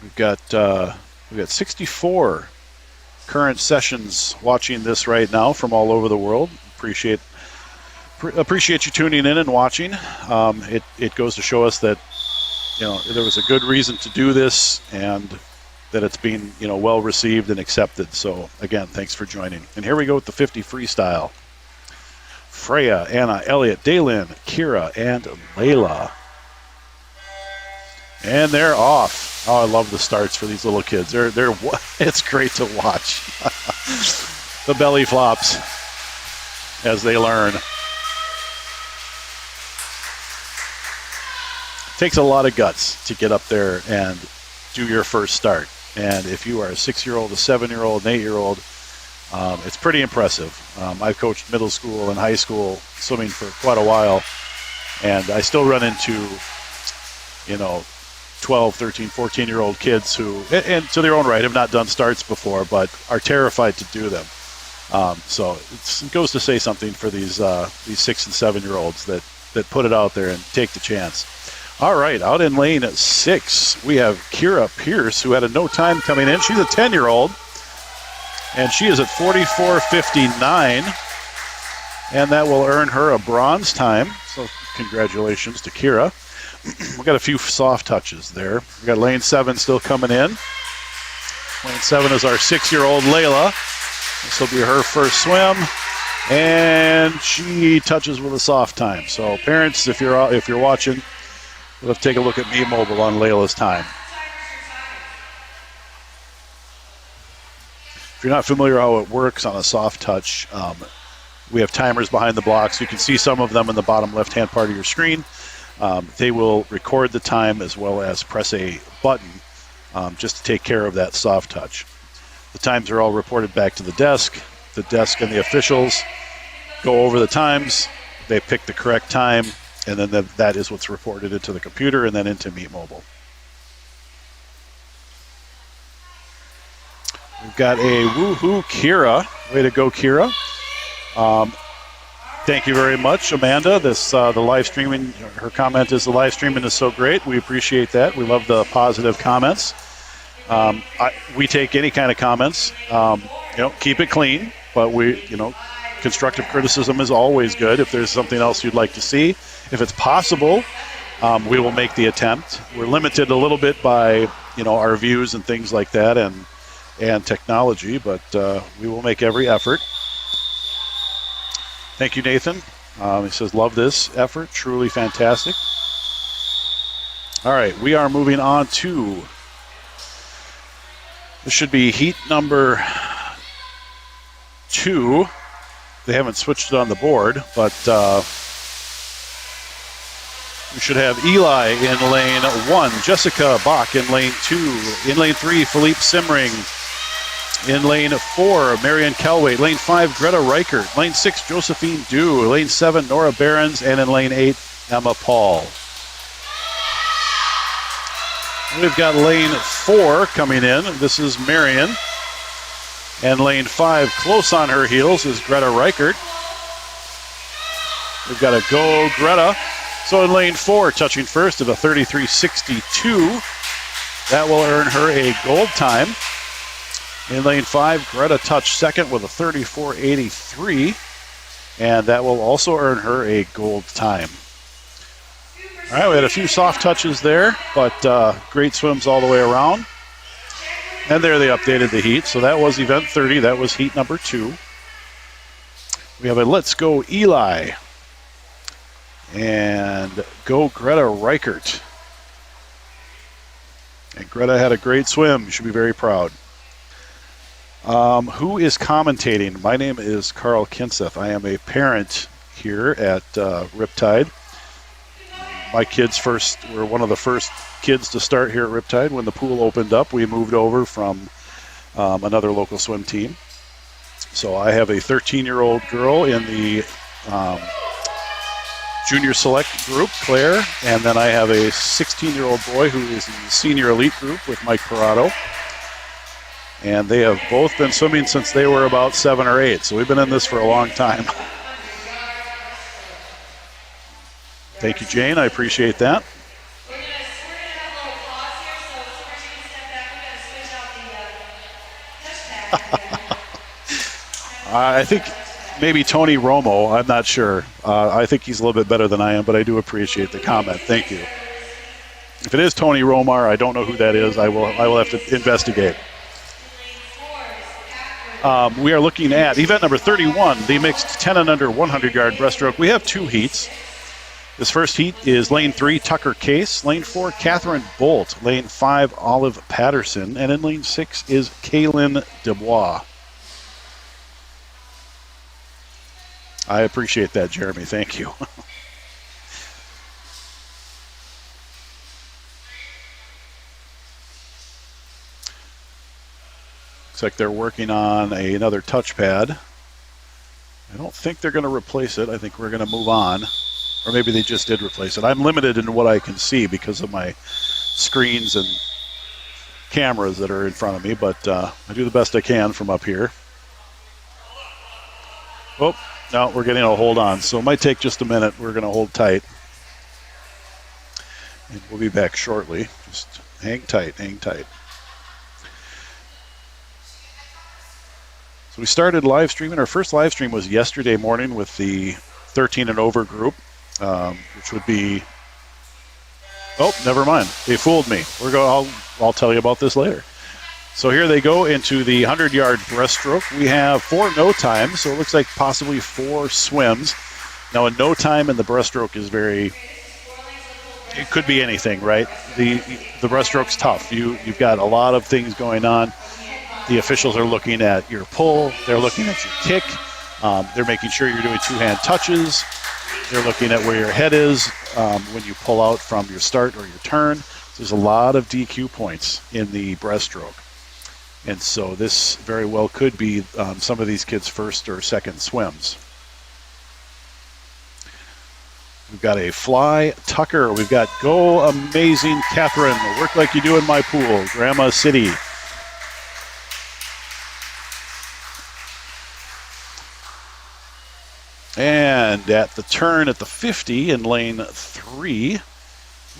We've got 64 current sessions watching this right now from all over the world. Appreciate you tuning in and watching. It goes to show us that there was a good reason to do this, and that it's being well received and accepted. So again, thanks for joining. And here we go with the 50 freestyle. Freya, Anna, Elliot, Daylin, Kira, and Layla. And they're off. Oh, I love the starts for these little kids. They're it's great to watch. The belly flops as they learn. It takes a lot of guts to get up there and do your first start. And if you are a 6-year-old, a 7-year-old, an 8-year-old, it's pretty impressive. I've coached middle school and high school swimming for quite a while, and I still run into, 12, 13, 14-year-old kids who, and to their own right, have not done starts before, but are terrified to do them. So it goes to say something for these 6 and 7-year-olds that put it out there and take the chance. All right, out in lane 6, we have Kira Pierce, who had a no time coming in. She's a 10-year-old, and she is at 44:59, and that will earn her a bronze time. So congratulations to Kira. We got a few soft touches there. We got lane 7 still coming in. Lane 7 is our 6-year-old Layla. This will be her first swim, and she touches with a soft time. So parents, if you're watching, let's take a look at Meet Mobile on Layla's time. If you're not familiar how it works on a soft touch, we have timers behind the blocks. You can see some of them in the bottom left-hand part of your screen. They will record the time as well as press a button just to take care of that soft touch. The times are all reported back to the desk. The desk and the officials go over the times. They pick the correct time, and then that is what's reported into the computer and then into Meet Mobile. We've got a woohoo Kira. Way to go, Kira. Thank you very much, Amanda. The live streaming, her comment is the live streaming is so great. We appreciate that. We love the positive comments. We take any kind of comments. Keep it clean, but constructive criticism is always good. If there's something else you'd like to see, if it's possible, we will make the attempt. We're limited a little bit by our views and things like that, and technology, but we will make every effort. Thank you, Nathan. He says, love this effort. Truly fantastic. All right, we are moving on to, this should be heat number 2. They haven't switched it on the board, but we should have Eli in lane 1, Jessica Bach in lane 2, in lane 3, Philippe Simmering, in lane 4, Marion Calway, lane 5, Greta Reichert, lane 6, Josephine Dew, lane 7, Nora Behrens, and in lane 8, Emma Paul. We've got lane 4 coming in. This is Marion. And lane 5, close on her heels, is Greta Reichert. We've got a go Greta. So in lane 4, touching first at a 33.62. That will earn her a gold time. In lane 5, Greta touched second with a 34.83. And that will also earn her a gold time. All right, we had a few soft touches there, but great swims all the way around. And there they updated the heat. So that was event 30. That was heat number 2. We have a Let's Go Eli. And go Greta Reichert. And Greta had a great swim. You should be very proud. Who is commentating? My name is Carl Kinseth. I am a parent here at Riptide. My kids were one of the first kids to start here at Riptide. When the pool opened up, we moved over from another local swim team. So I have a 13-year-old girl in the junior select group, Claire, and then I have a 16-year-old boy who is in the senior elite group with Mike Parado. And they have both been swimming since they were about 7 or 8, so we've been in this for a long time. Thank you, Jane. I appreciate that. We're gonna have a little pause here, so somebody can step back. We gotta switch out the touchpad. I think maybe Tony Romo. I'm not sure. I think he's a little bit better than I am, but I do appreciate the comment. Thank you. If it is Tony Romar, I don't know who that is. I will have to investigate. We are looking at event number 31, the mixed 10 and under 100-yard breaststroke. We have 2 heats. This first heat is lane 3, Tucker Case. Lane 4, Catherine Bolt. Lane 5, Olive Patterson. And in lane 6 is Kaylin Dubois. I appreciate that, Jeremy. Thank you. Looks like they're working on another touchpad. I don't think they're going to replace it. I think we're going to move on. Or maybe they just did replace it. I'm limited in what I can see because of my screens and cameras that are in front of me, but I do the best I can from up here. Oh, no, we're getting a hold on. So it might take just a minute. We're going to hold tight. And we'll be back shortly. Just hang tight, hang tight. So we started live streaming. Our first live stream was yesterday morning with the 13 and over group, which would be. Oh, never mind. They fooled me. I'll tell you about this later. So here they go into the 100-yard breaststroke. We have 4 no times, so it looks like possibly 4 swims. Now, a no time in the breaststroke is it could be anything, right? The breaststroke's tough. You've got a lot of things going on. The officials are looking at your pull. They're looking at your kick. They're making sure you're doing 2-hand touches. They're looking at where your head is when you pull out from your start or your turn. There's a lot of DQ points in the breaststroke. And so this very well could be some of these kids' first or second swims. We've got a fly Tucker. We've got go amazing Catherine. Work like you do in my pool. Grandma City. And at the turn at the 50 in lane 3,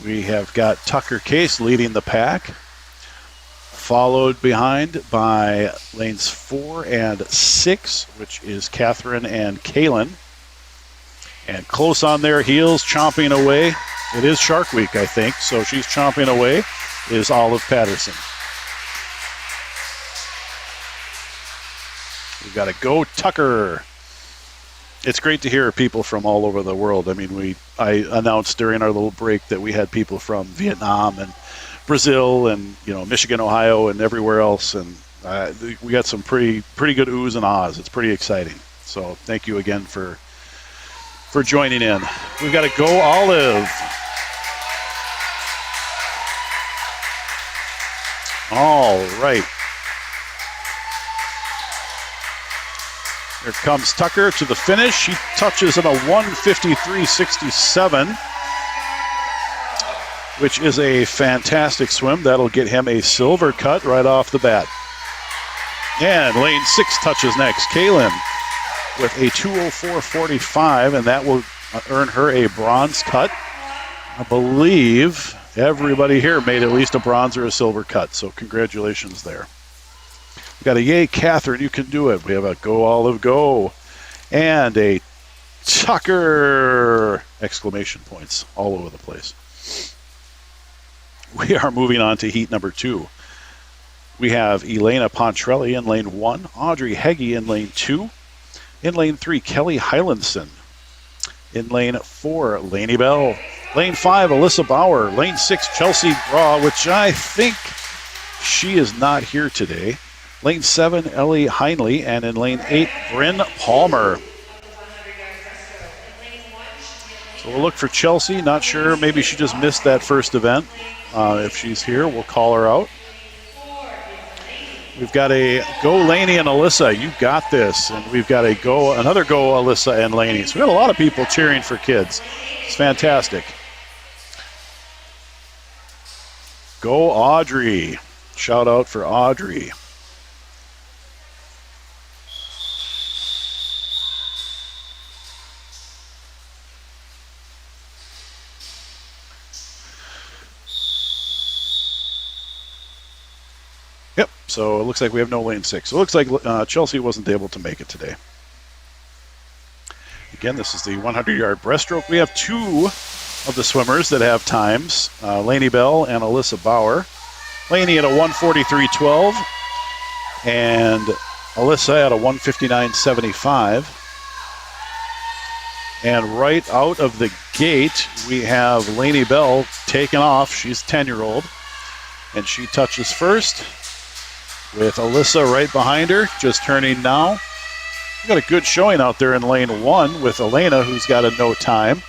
we have got Tucker Case leading the pack, followed behind by lanes 4 and 6, which is Catherine and Kaylin. And close on their heels, chomping away. It is Shark Week, I think, so she's chomping away, is Olive Patterson. We've got a go Tucker. It's great to hear people from all over the world. I mean, I announced during our little break that we had people from Vietnam and Brazil and Michigan, Ohio, and everywhere else, and we got some pretty good oohs and ahs. It's pretty exciting. So thank you again for joining in. We've got a go Olive. All right. Here comes Tucker to the finish. She touches in a 1:53.67, which is a fantastic swim. That'll get him a silver cut right off the bat. And lane 6 touches next. Kaylin with a 2:04.45, and that will earn her a bronze cut. I believe everybody here made at least a bronze or a silver cut, so congratulations there. We got a yay, Catherine, you can do it. We have a go Olive go, and a Tucker! Exclamation points all over the place. We are moving on to heat number 2. We have Elena Pontrelli in lane 1, Audrey Heggie in lane 2. In lane 3, Kelly Hylandson. In lane 4, Lainey Bell. Lane 5, Alyssa Bauer. Lane 6, Chelsea Graw, which I think she is not here today. Lane 7, Ellie Heinley. And in lane 8, Bryn Palmer. So we'll look for Chelsea. Not sure. Maybe she just missed that first event. If she's here, we'll call her out. We've got a go Laney and Alyssa. You got this. And we've got another go Alyssa and Laney. So we got a lot of people cheering for kids. It's fantastic. Go Audrey. Shout out for Audrey. Yep, so it looks like we have no lane 6. So it looks like Chelsea wasn't able to make it today. Again, this is the 100-yard breaststroke. We have 2 of the swimmers that have times, Laney Bell and Alyssa Bauer. Laney at a 1:43.12 and Alyssa at a 1:59.75. And right out of the gate, we have Laney Bell taking off. She's a 10-year-old, and she touches first, with Alyssa right behind her, just turning now. We've got a good showing out there in lane 1 with Elena, who's got a no time.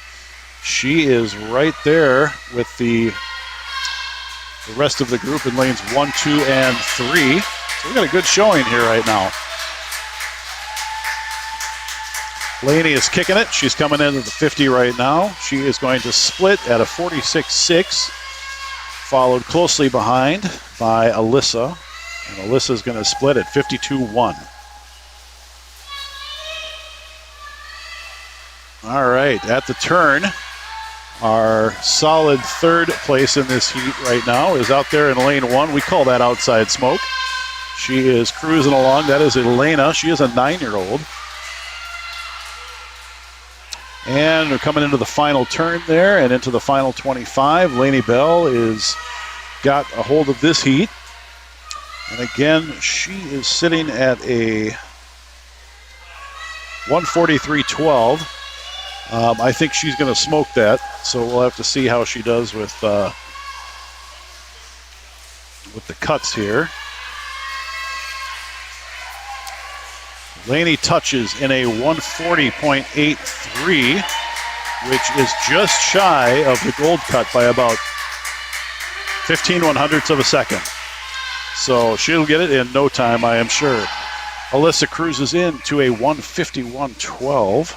She is right there with the rest of the group in lanes 1, 2, and 3. So we've got a good showing here right now. Laney is kicking it. She's coming into the 50 right now. She is going to split at a 46.6, followed closely behind by Alyssa. And Alyssa's going to split at 52.1. All right, at the turn, our solid third place in this heat right now is out there in lane 1. We call that outside smoke. She is cruising along. That is Elena. She is a 9-year-old. And we're coming into the final turn there and into the final 25. Laney Bell is got a hold of this heat. And again, she is sitting at a 1:43.12. I think she's going to smoke that, so we'll have to see how she does with the cuts here. Laney touches in a 1:40.83, which is just shy of the gold cut by about 15/100ths of a second. So she'll get it in no time, I am sure. Alyssa cruises in to a 1:51.12.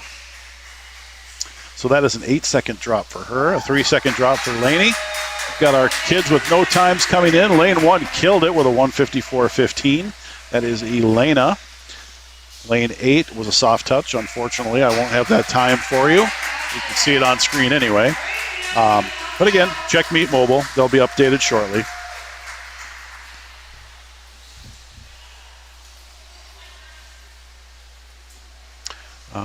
So that is an 8-second drop for her, a 3-second drop for Laney. We've got our kids with no times coming in. Lane 1 killed it with a 1:54.15. That is Elena. Lane 8 was a soft touch. Unfortunately, I won't have that time for you. You can see it on screen anyway. But again, check Meet Mobile. They'll be updated shortly.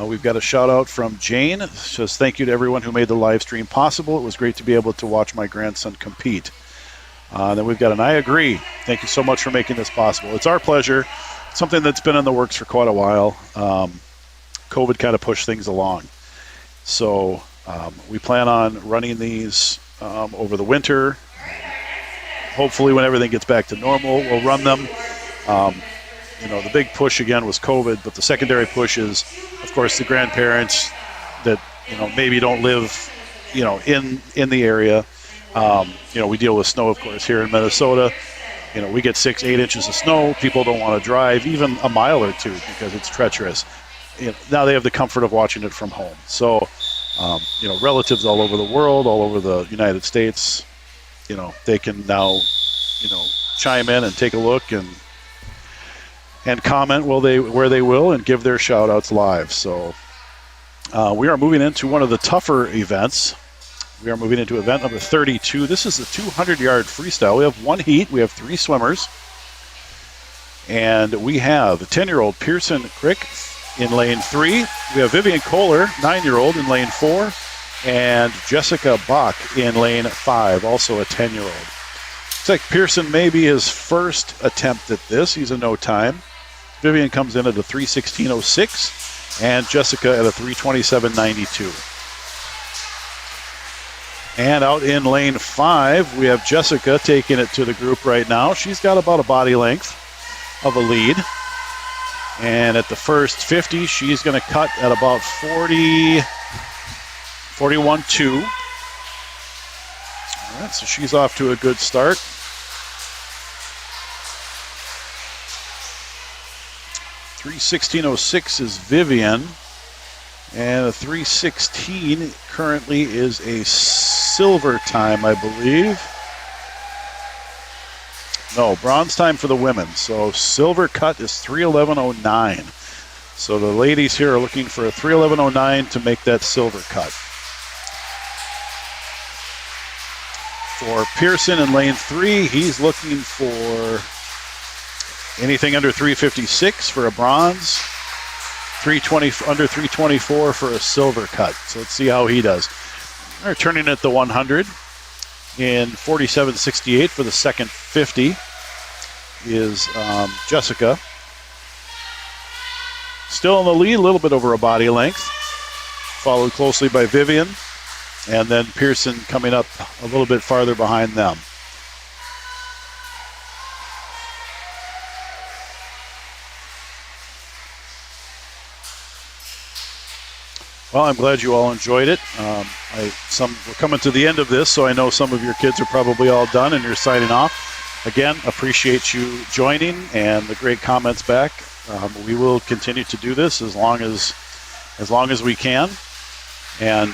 We've got a shout out from Jane. It says, thank you to everyone who made the live stream possible. It was great to be able to watch my grandson compete. Then we've got an I agree. Thank you so much for making this possible. It's our pleasure. Something that's been in the works for quite a while. COVID kind of pushed things along. So we plan on running these over the winter. Hopefully when everything gets back to normal, we'll run them. The big push again was COVID, but the secondary push is, of course, the grandparents that, maybe don't live, in the area. We deal with snow, of course, here in Minnesota. We get 6-8 inches of snow. People don't want to drive even a mile or two because it's treacherous. Now they have the comfort of watching it from home. So, relatives all over the world, all over the United States, they can now, chime in and take a look and comment where they will and give their shout outs live. So we are moving into one of the tougher events. We are moving into event number 32. This is the 200-yard freestyle. We have one heat. We have 3 swimmers. And we have the 10-year-old Pearson Crick in lane 3. We have Vivian Kohler, 9-year-old, in lane 4. And Jessica Bach in lane 5, also a 10-year-old. Looks like Pearson may be his first attempt at this. He's a no time. Vivian comes in at a 3:16.06, and Jessica at a 3:27.92. And out in lane 5, we have Jessica taking it to the group right now. She's got about a body length of a lead. And at the first 50, she's going to cut at about 41.2. All right, so she's off to a good start. 3:16.06 is Vivian. And a 3:16 currently is a silver time, I believe. No, bronze time for the women. So silver cut is 3:11.09. So the ladies here are looking for a 3:11.09 to make that silver cut. For Pearson in lane 3, he's looking for anything under 3:56 for a bronze. 320 under 3:24 for a silver cut. So let's see how he does. They're turning at the 100 in 47.68 for the second 50 is Jessica. Still in the lead, a little bit over a body length. Followed closely by Vivian. And then Pearson coming up a little bit farther behind them. Well, I'm glad you all enjoyed it. We're coming to the end of this, so I know some of your kids are probably all done and you're signing off. Again, appreciate you joining and the great comments back. We will continue to do this as long as we can. And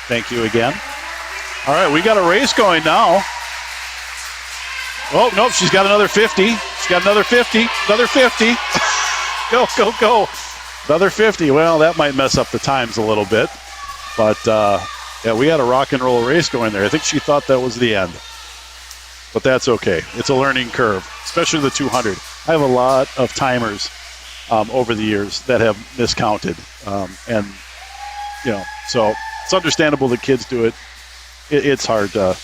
thank you again. All right, we got a race going now. Oh, nope, she's got another 50. She's got another 50. Another 50. Go, go, go. Another 50. Well, that might mess up the times a little bit. But, yeah, we had a rock and roll race going there. I think she thought that was the end. But that's okay. It's a learning curve, especially the 200. I have a lot of timers over the years that have miscounted. And, you know, so it's understandable that kids do it. It's hard to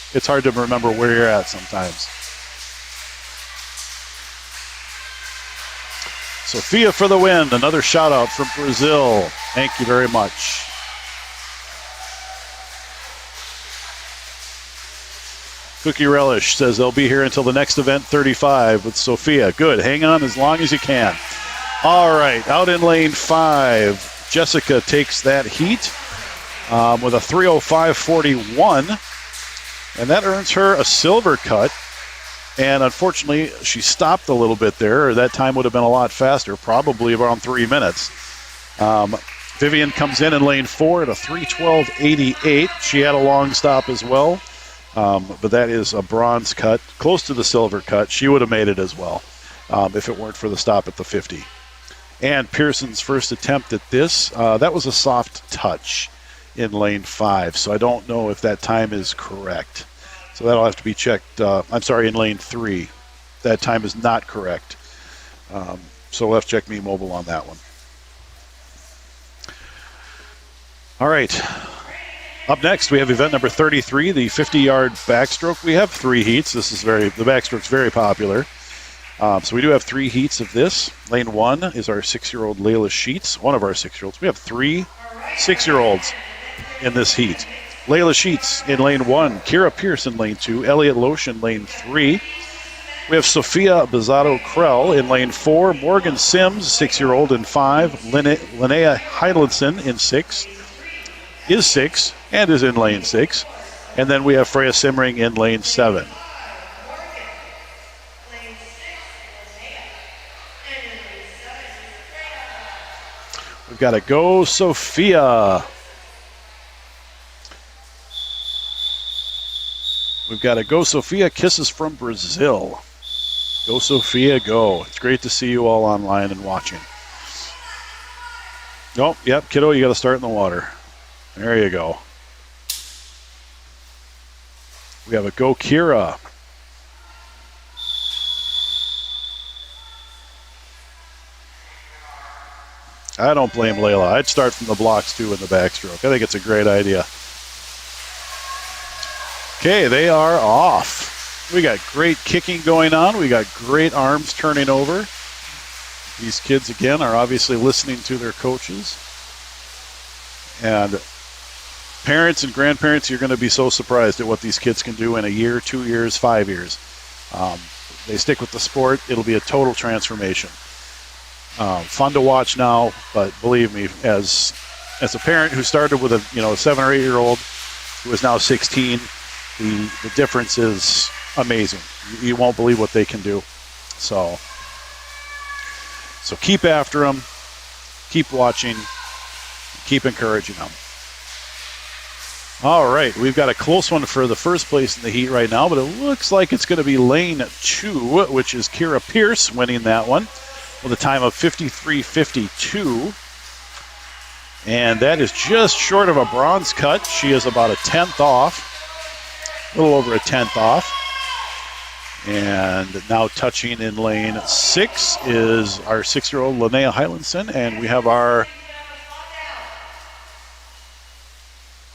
remember where you're at sometimes. Sophia for the win. Another shout out from Brazil. Thank you very much. Cookie Relish says they'll be here until the next event 35 with Sophia. Good. Hang on as long as you can. All right. Out in lane 5, Jessica takes that heat with a 3:05.41. And that earns her a silver cut. And unfortunately, she stopped a little bit there. That time would have been a lot faster, probably around 3 minutes. Vivian comes in lane 4 at a 3:12.88. She had a long stop as well. But that is a bronze cut, close to the silver cut. She would have made it as well if it weren't for the stop at the 50. And Pearson's first attempt at this, that was a soft touch in lane 5. So I don't know if that time is correct. So that'll have to be checked. I'm sorry, in lane 3. That time is not correct. So we'll have to check Me Mobile on that one. All right. Up next, we have event number 33, the 50-yard backstroke. We have 3 heats. The backstroke's very popular. So we do have 3 heats of this. Lane 1 is our 6-year-old Layla Sheets, one of our 6-year-olds. We have 3 6-year-olds in this heat. Layla Sheets in lane 1, Kira Pierce in lane 2, Elliot Loesch in lane 3. We have Sophia Bizzato-Krell in lane 4, Morgan Sims, 6-year-old, in 5, Linnea Heidelson in 6, and is in lane 6. And then we have Freya Simmering in lane 7. We've got to go Sophia. We've got to go Sophia. Kisses from Brazil. Go Sophia, go. It's great to see you all online and watching. Oh, yep, kiddo, you got to start in the water. There you go. We have a go Kira. I don't blame Layla. I'd start from the blocks too in the backstroke. I think it's a great idea. Okay, they are off. We got great kicking going on. We got great arms turning over. These kids, again, are obviously listening to their coaches. And parents and grandparents, you're going to be so surprised at what these kids can do in a year, 2 years, 5 years. They stick with the sport. It'll be a total transformation. Fun to watch now, but believe me, as a parent who started with a 7 or 8 year old who is now 16, the difference is amazing. You won't believe what they can do. So So keep after them, keep watching, keep encouraging them. All right, we've got a close one for the first place in the heat right now, but it looks like it's going to be lane 2, which is Kira Pierce winning that one with a time of 53:52. And that is just short of a bronze cut. She is about a 10th off, a little over a 10th off. And now touching in lane 6 is our 6-year-old Linnea Hylandson, and we have our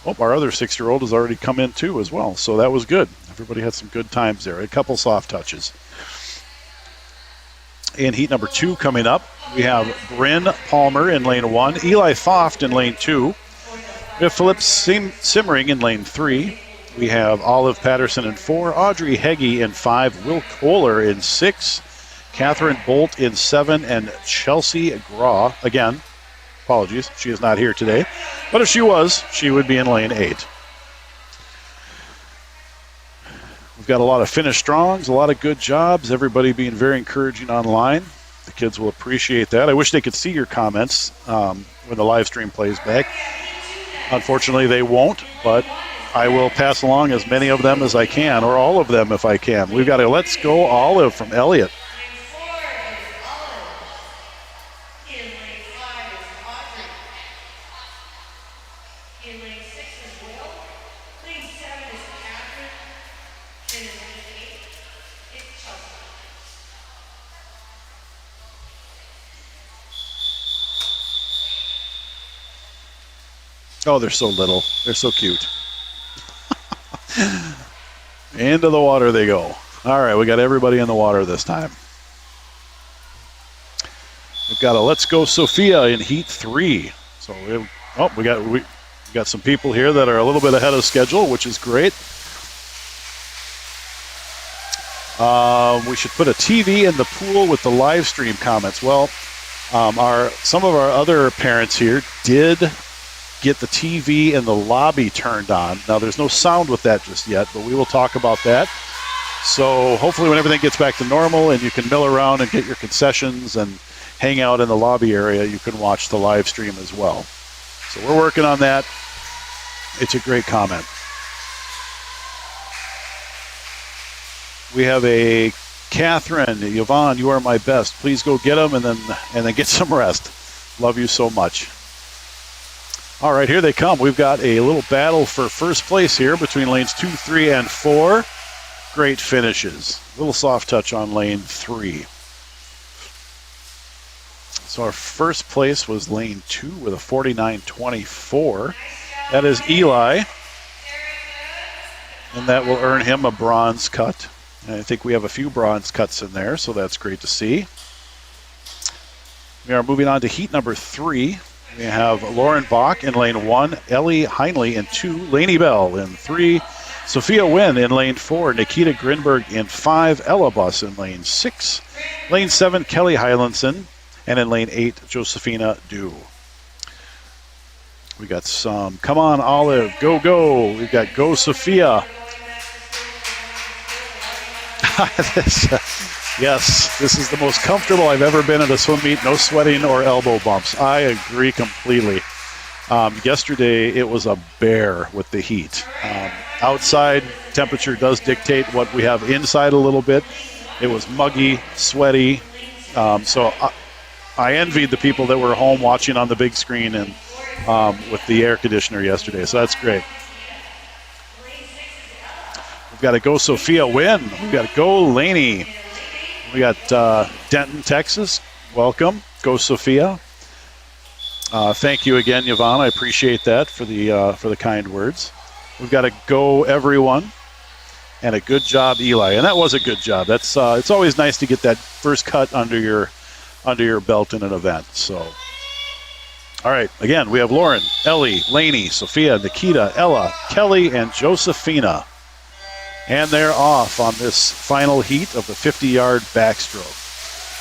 other 6-year-old has already come in too as well, so that was good. Everybody had some good times there. A couple soft touches. In heat number 2 coming up, we have Bryn Palmer in lane 1, Eli Foft in lane 2. We have Philip Simmering in lane 3. We have Olive Patterson in 4, Audrey Heggie in 5, Will Kohler in 6, Catherine Bolt in 7, and Chelsea Graw, again, apologies, she is not here today, but if she was, she would be in lane 8. We've got a lot of finished strongs, a lot of good jobs, everybody being very encouraging online. The kids will appreciate that. I wish they could see your comments when the live stream plays back. Unfortunately, they won't, but I will pass along as many of them as I can, or all of them if I can. We've got a Let's Go Olive from Elliott. Oh, they're so little. They're so cute. Into the water they go. All right, we got everybody in the water this time. We've got a Let's Go Sophia in heat 3. So we got some people here that are a little bit ahead of schedule, which is great. We should put a TV in the pool with the live stream comments. Well, some of our other parents here did get the TV in the lobby turned on. Now, there's no sound with that just yet, but we will talk about that. So hopefully when everything gets back to normal and you can mill around and get your concessions and hang out in the lobby area, you can watch the live stream as well. So we're working on that. It's a great comment. We have a Catherine, Yvonne, you are my best. Please go get them and then get some rest. Love you so much. All right, here they come. We've got a little battle for first place here between lanes 2, 3, and 4. Great finishes. A little soft touch on lane 3. So our first place was lane 2 with a 49.24. That is Eli. And that will earn him a bronze cut. And I think we have a few bronze cuts in there, so that's great to see. We are moving on to heat number 3. We have Lauren Bach in lane 1, Ellie Heinley in 2, Lainey Bell in 3, Sophia Wynn in lane 4, Nikita Grinberg in 5, Ella Bus in lane 6, lane 7, Kelly Hylandson, and in lane 8, Josephina Dew. We got some Come On Olive, Go Go. We've got Go Sophia. Yes, this is the most comfortable I've ever been at a swim meet. No sweating or elbow bumps. I agree completely. Yesterday, it was a bear with the heat. Outside, temperature does dictate what we have inside a little bit. It was muggy, sweaty. So I envied the people that were home watching on the big screen and with the air conditioner yesterday. So that's great. We've got a Go Sophia win. We've got a Go Laney. We got Denton, Texas. Welcome. Go Sophia. Thank you again, Yvonne. I appreciate that for the kind words. We've got a Go Everyone and a good job, Eli. And that was a good job. That's it's always nice to get that first cut under your belt in an event. So, all right. Again, we have Lauren, Ellie, Laney, Sophia, Nikita, Ella, Kelly, and Josephina. And they're off on this final heat of the 50-yard backstroke.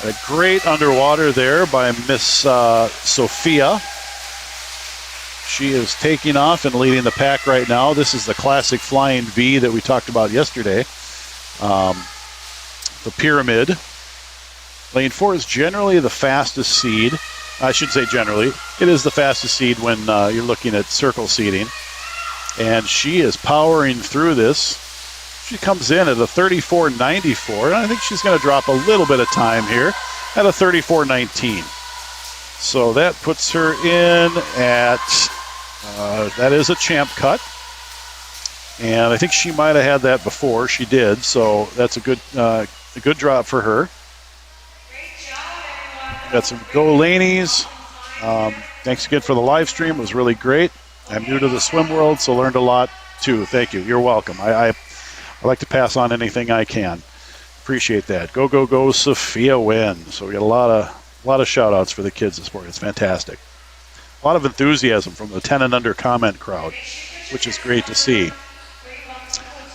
A great underwater there by Miss Sophia. She is taking off and leading the pack right now. This is the classic flying V that we talked about yesterday. The pyramid. Lane 4 is generally the fastest seed. I should say generally. It is the fastest seed when you're looking at circle seeding. And she is powering through this. She comes in at a 34.94, and I think she's going to drop a little bit of time here at a 34.19. So that puts her in at, that is a champ cut. And I think she might have had that before. She did, so that's a good drop for her. Got some go lanies. Thanks again for the live stream. It was really great. I'm new to the swim world, so learned a lot too. Thank you. You're welcome. I like to pass on anything I can. Appreciate that. Go, go, go, Sophia win. So we got a lot of shout outs for the kids this morning. It's fantastic. A lot of enthusiasm from the 10 and under comment crowd, which is great to see.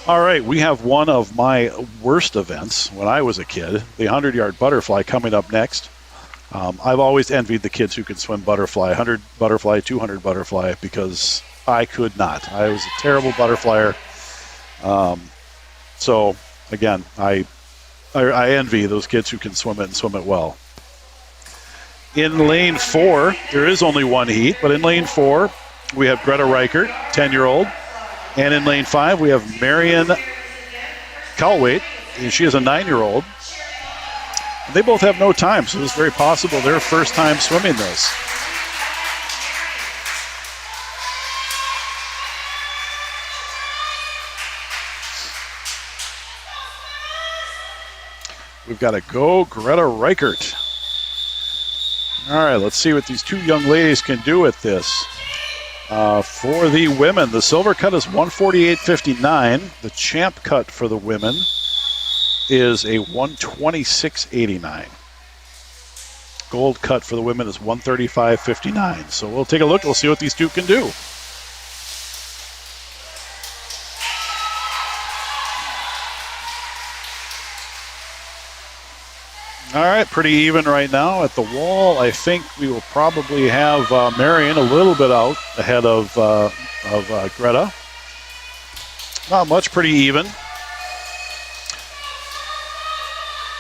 All right, we have one of my worst events when I was a kid, the 100-yard butterfly coming up next. I've always envied the kids who can swim butterfly, 100 butterfly, 200 butterfly, because I could not. I was a terrible butterflyer. So, again, I envy those kids who can swim it and swim it well. In lane 4, there is only one heat, but in lane 4, we have Greta Reichert, 10-year-old. And in lane 5, we have Marion Calwaite, and she is a 9-year-old. They both have no time, so it's very possible their first time swimming this. We've got to go Greta Reichert. All right, let's see what these two young ladies can do with this. For the women, the silver cut is 148.59. The champ cut for the women is a 126.89. Gold cut for the women is 135.59. So we'll take a look. We'll see what these two can do. All right, pretty even right now at the wall. I think we will probably have Marion a little bit out ahead of Greta. Not much, pretty even.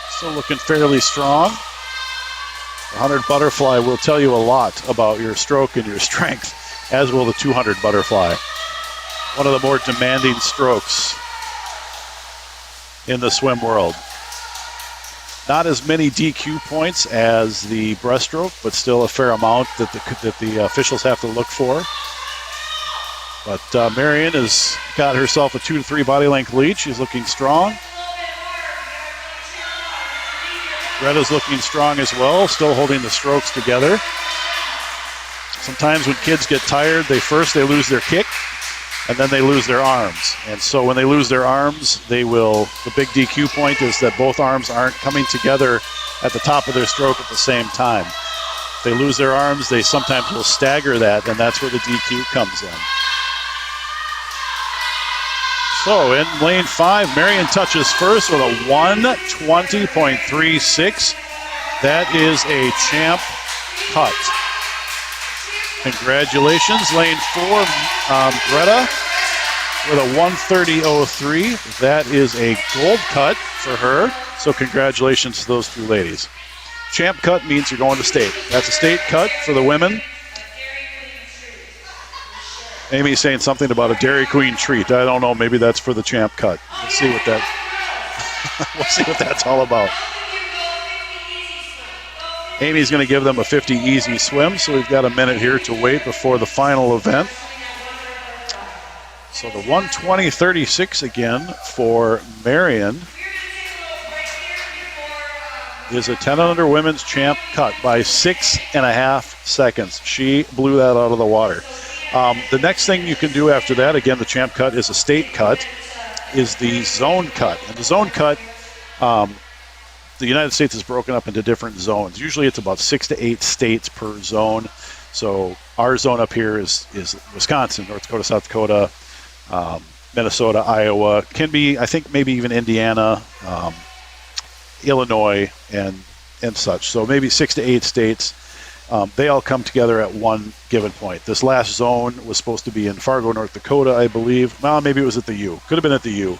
Still looking fairly strong. The 100 butterfly will tell you a lot about your stroke and your strength, as will the 200 butterfly. One of the more demanding strokes in the swim world. Not as many DQ points as the breaststroke, but still a fair amount that the officials have to look for. But Marion has got herself a 2 to 3 body length lead. She's looking strong. Greta's looking strong as well, still holding the strokes together. Sometimes when kids get tired, they lose their kick, and then they lose their arms. And so when they lose their arms, the big DQ point is that both arms aren't coming together at the top of their stroke at the same time. If they lose their arms, they sometimes will stagger that, and that's where the DQ comes in. So in lane 5, Marion touches first with a 120.36. That is a champ cut. Congratulations, lane 4, Greta with a 130.03. That is a gold cut for her. So congratulations to those two ladies. Champ cut means you're going to state. That's a state cut for the women. Amy's saying something about a Dairy Queen treat. I don't know. Maybe that's for the champ cut. We'll see what that's all about. Amy's going to give them a 50 easy swim, so we've got a minute here to wait before the final event. So the 120.36 again for Marion is a 10 under women's champ cut by 6.5 seconds. She blew that out of the water. The next thing you can do after that, again, the champ cut is a state cut, is the zone cut. And the zone cut, the United States is broken up into different zones. Usually it's about 6 to 8 states per zone. So our zone up here is Wisconsin, North Dakota, South Dakota, Minnesota, Iowa. Can be, I think, maybe even Indiana, Illinois, and such. So maybe 6 to 8 states. They all come together at one given point. This last zone was supposed to be in Fargo, North Dakota, I believe. Well, maybe it was at the U. Could have been at the U.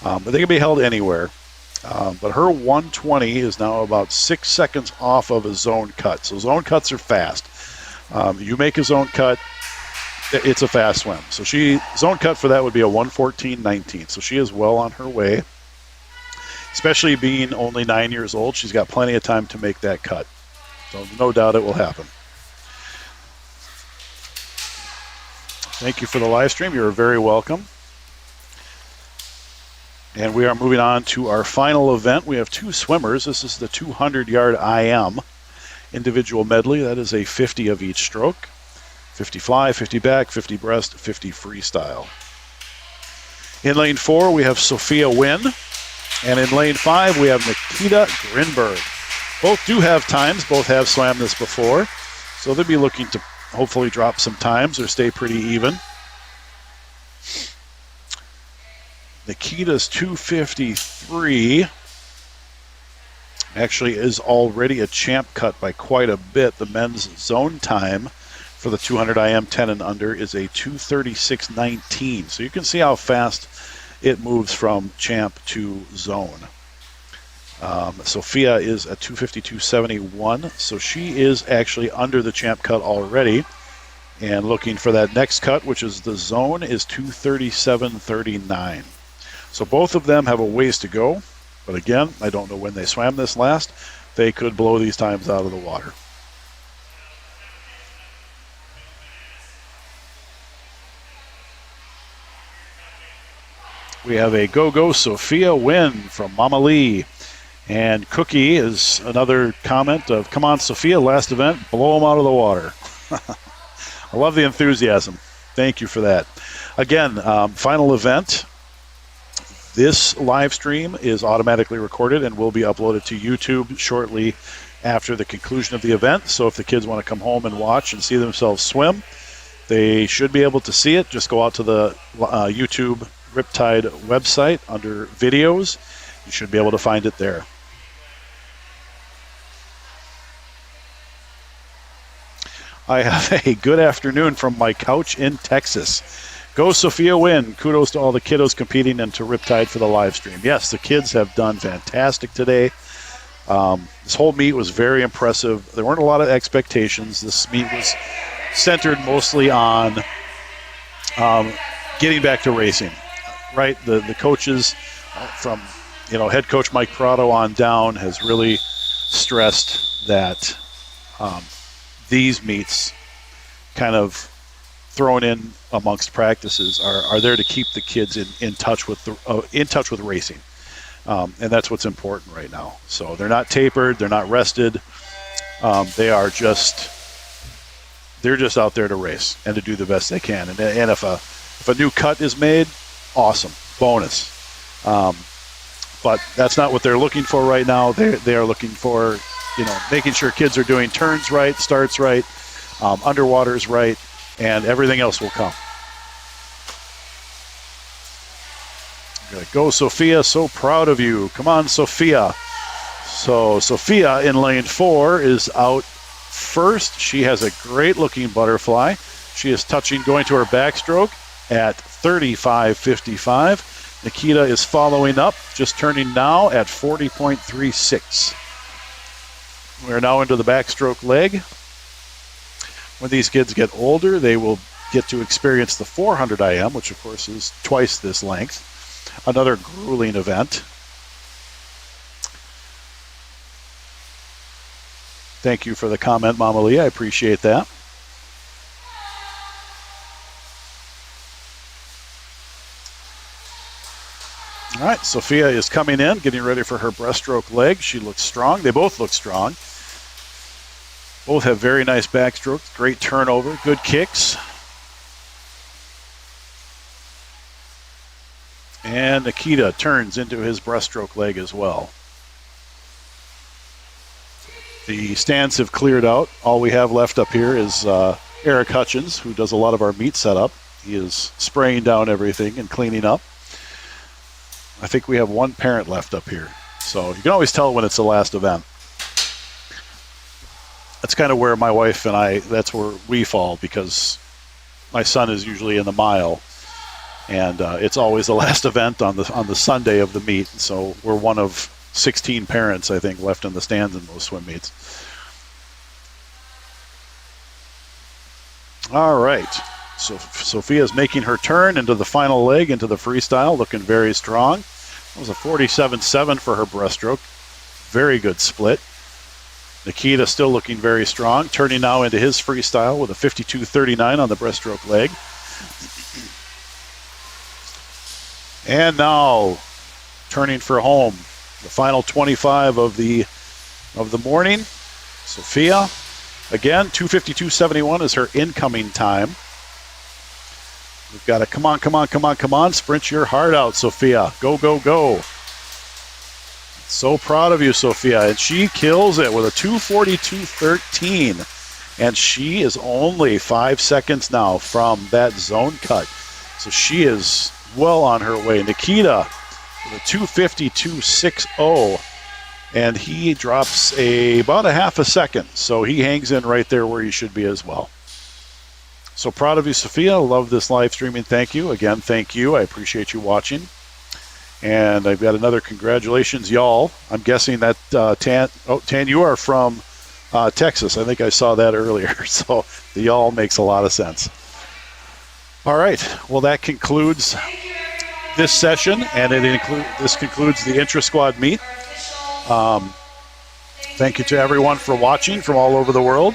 But they can be held anywhere. But her 120 is now about 6 seconds off of a zone cut. So zone cuts are fast. You make a zone cut, it's a fast swim. So zone cut for that would be a 1:14.19. So she is well on her way. Especially being only 9 years old, she's got plenty of time to make that cut. So no doubt it will happen. Thank you for the live stream. You're very welcome. And we are moving on to our final event. We have two swimmers. This is the 200-yard IM individual medley. That is a 50 of each stroke. 50 fly, 50 back, 50 breast, 50 freestyle. In lane 4, we have Sophia Wynn. And in lane 5, we have Nikita Grinberg. Both do have times. Both have swam this before. So they'll be looking to hopefully drop some times or stay pretty even. Nikita's 2:53 actually is already a champ cut by quite a bit. The men's zone time for the 200 IM 10 and under is a 2:36.19. So you can see how fast it moves from champ to zone. Sophia is at 2:52.71, so she is actually under the champ cut already. And looking for that next cut, which is the zone, is 2:37.39. So both of them have a ways to go. But again, I don't know when they swam this last. They could blow these times out of the water. We have a go-go Sophia Wynn from Mama Lee. And Cookie is another comment of, come on, Sophia, last event, blow them out of the water. I love the enthusiasm. Thank you for that. Again, final event. This live stream is automatically recorded and will be uploaded to YouTube shortly after the conclusion of the event. So if the kids want to come home and watch and see themselves swim, they should be able to see it. Just go out to the YouTube Riptide website under videos. You should be able to find it there. I have a good afternoon from my couch in Texas. Go Sophia Wynn. Kudos to all the kiddos competing and to Riptide for the live stream. Yes, the kids have done fantastic today. This whole meet was very impressive. There weren't a lot of expectations. This meet was centered mostly on getting back to racing. Right, the coaches from head coach Mike Prado on down has really stressed that these meets, kind of thrown in amongst practices, are there to keep the kids in touch with racing, and that's what's important right now. So they're not tapered, they're not rested. They're just out there to race and to do the best they can. And if a new cut is made, awesome, bonus. But that's not what they're looking for right now. They are looking for, making sure kids are doing turns right, starts right, underwaters right, and everything else will come. Go, Sophia. So proud of you. Come on, Sophia. So Sophia in lane 4 is out first. She has a great-looking butterfly. She is going to her backstroke at 35.55. Nikita is following up, just turning now at 40.36. We're now into the backstroke leg. When these kids get older, they will get to experience the 400 IM, which of course is twice this length. Another grueling event. Thank you for the comment, Mama Lee. I appreciate that. All right, Sophia is coming in, getting ready for her breaststroke leg. She looks strong. They both look strong. Both have very nice backstrokes, great turnover, good kicks. And Nikita turns into his breaststroke leg as well. The stands have cleared out. All we have left up here is Eric Hutchins, who does a lot of our meet setup. He is spraying down everything and cleaning up. I think we have one parent left up here. So you can always tell when it's the last event. That's kind of where my wife and I, that's where we fall, because my son is usually in the mile. And it's always the last event on the Sunday of the meet. So we're one of 16 parents, I think, left in the stands in those swim meets. All right. So Sophia's making her turn into the final leg, into the freestyle, looking very strong. That was a 47.7 for her breaststroke. Very good split. Nikita still looking very strong, turning now into his freestyle with a 52.39 on the breaststroke leg. And now turning for home, the final 25 of the morning. Sophia, again, 2:52.71 is her incoming time. We've got to come on, sprint your heart out, Sophia. Go, go, go. So proud of you, Sophia. And she kills it with a 2:42.13. And she is only 5 seconds now from that zone cut. So she is well on her way. Nikita with a 2:52.60. And he drops about a half a second. So he hangs in right there where he should be as well. So proud of you, Sophia. Love this live streaming. Thank you. Again, thank you. I appreciate you watching. And I've got another congratulations, y'all. I'm guessing that Tan, you are from Texas. I think I saw that earlier. So the y'all makes a lot of sense. All right. Well, that concludes this session, and this concludes the Intrasquad meet. Thank you to everyone for watching from all over the world,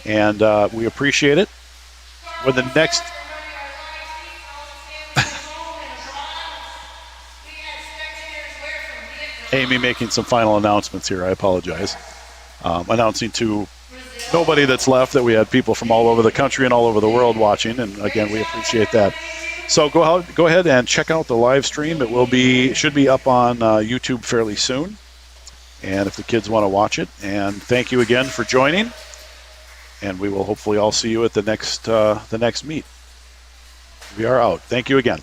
and we appreciate it. When the next Amy making some final announcements here. I apologize. Announcing to nobody that's left that we had people from all over the country and all over the world watching, and again, we appreciate that. So go ahead and check out the live stream. It should be up on YouTube fairly soon, and if the kids want to watch it. And thank you again for joining, and we will hopefully all see you at the next meet. We are out. Thank you again.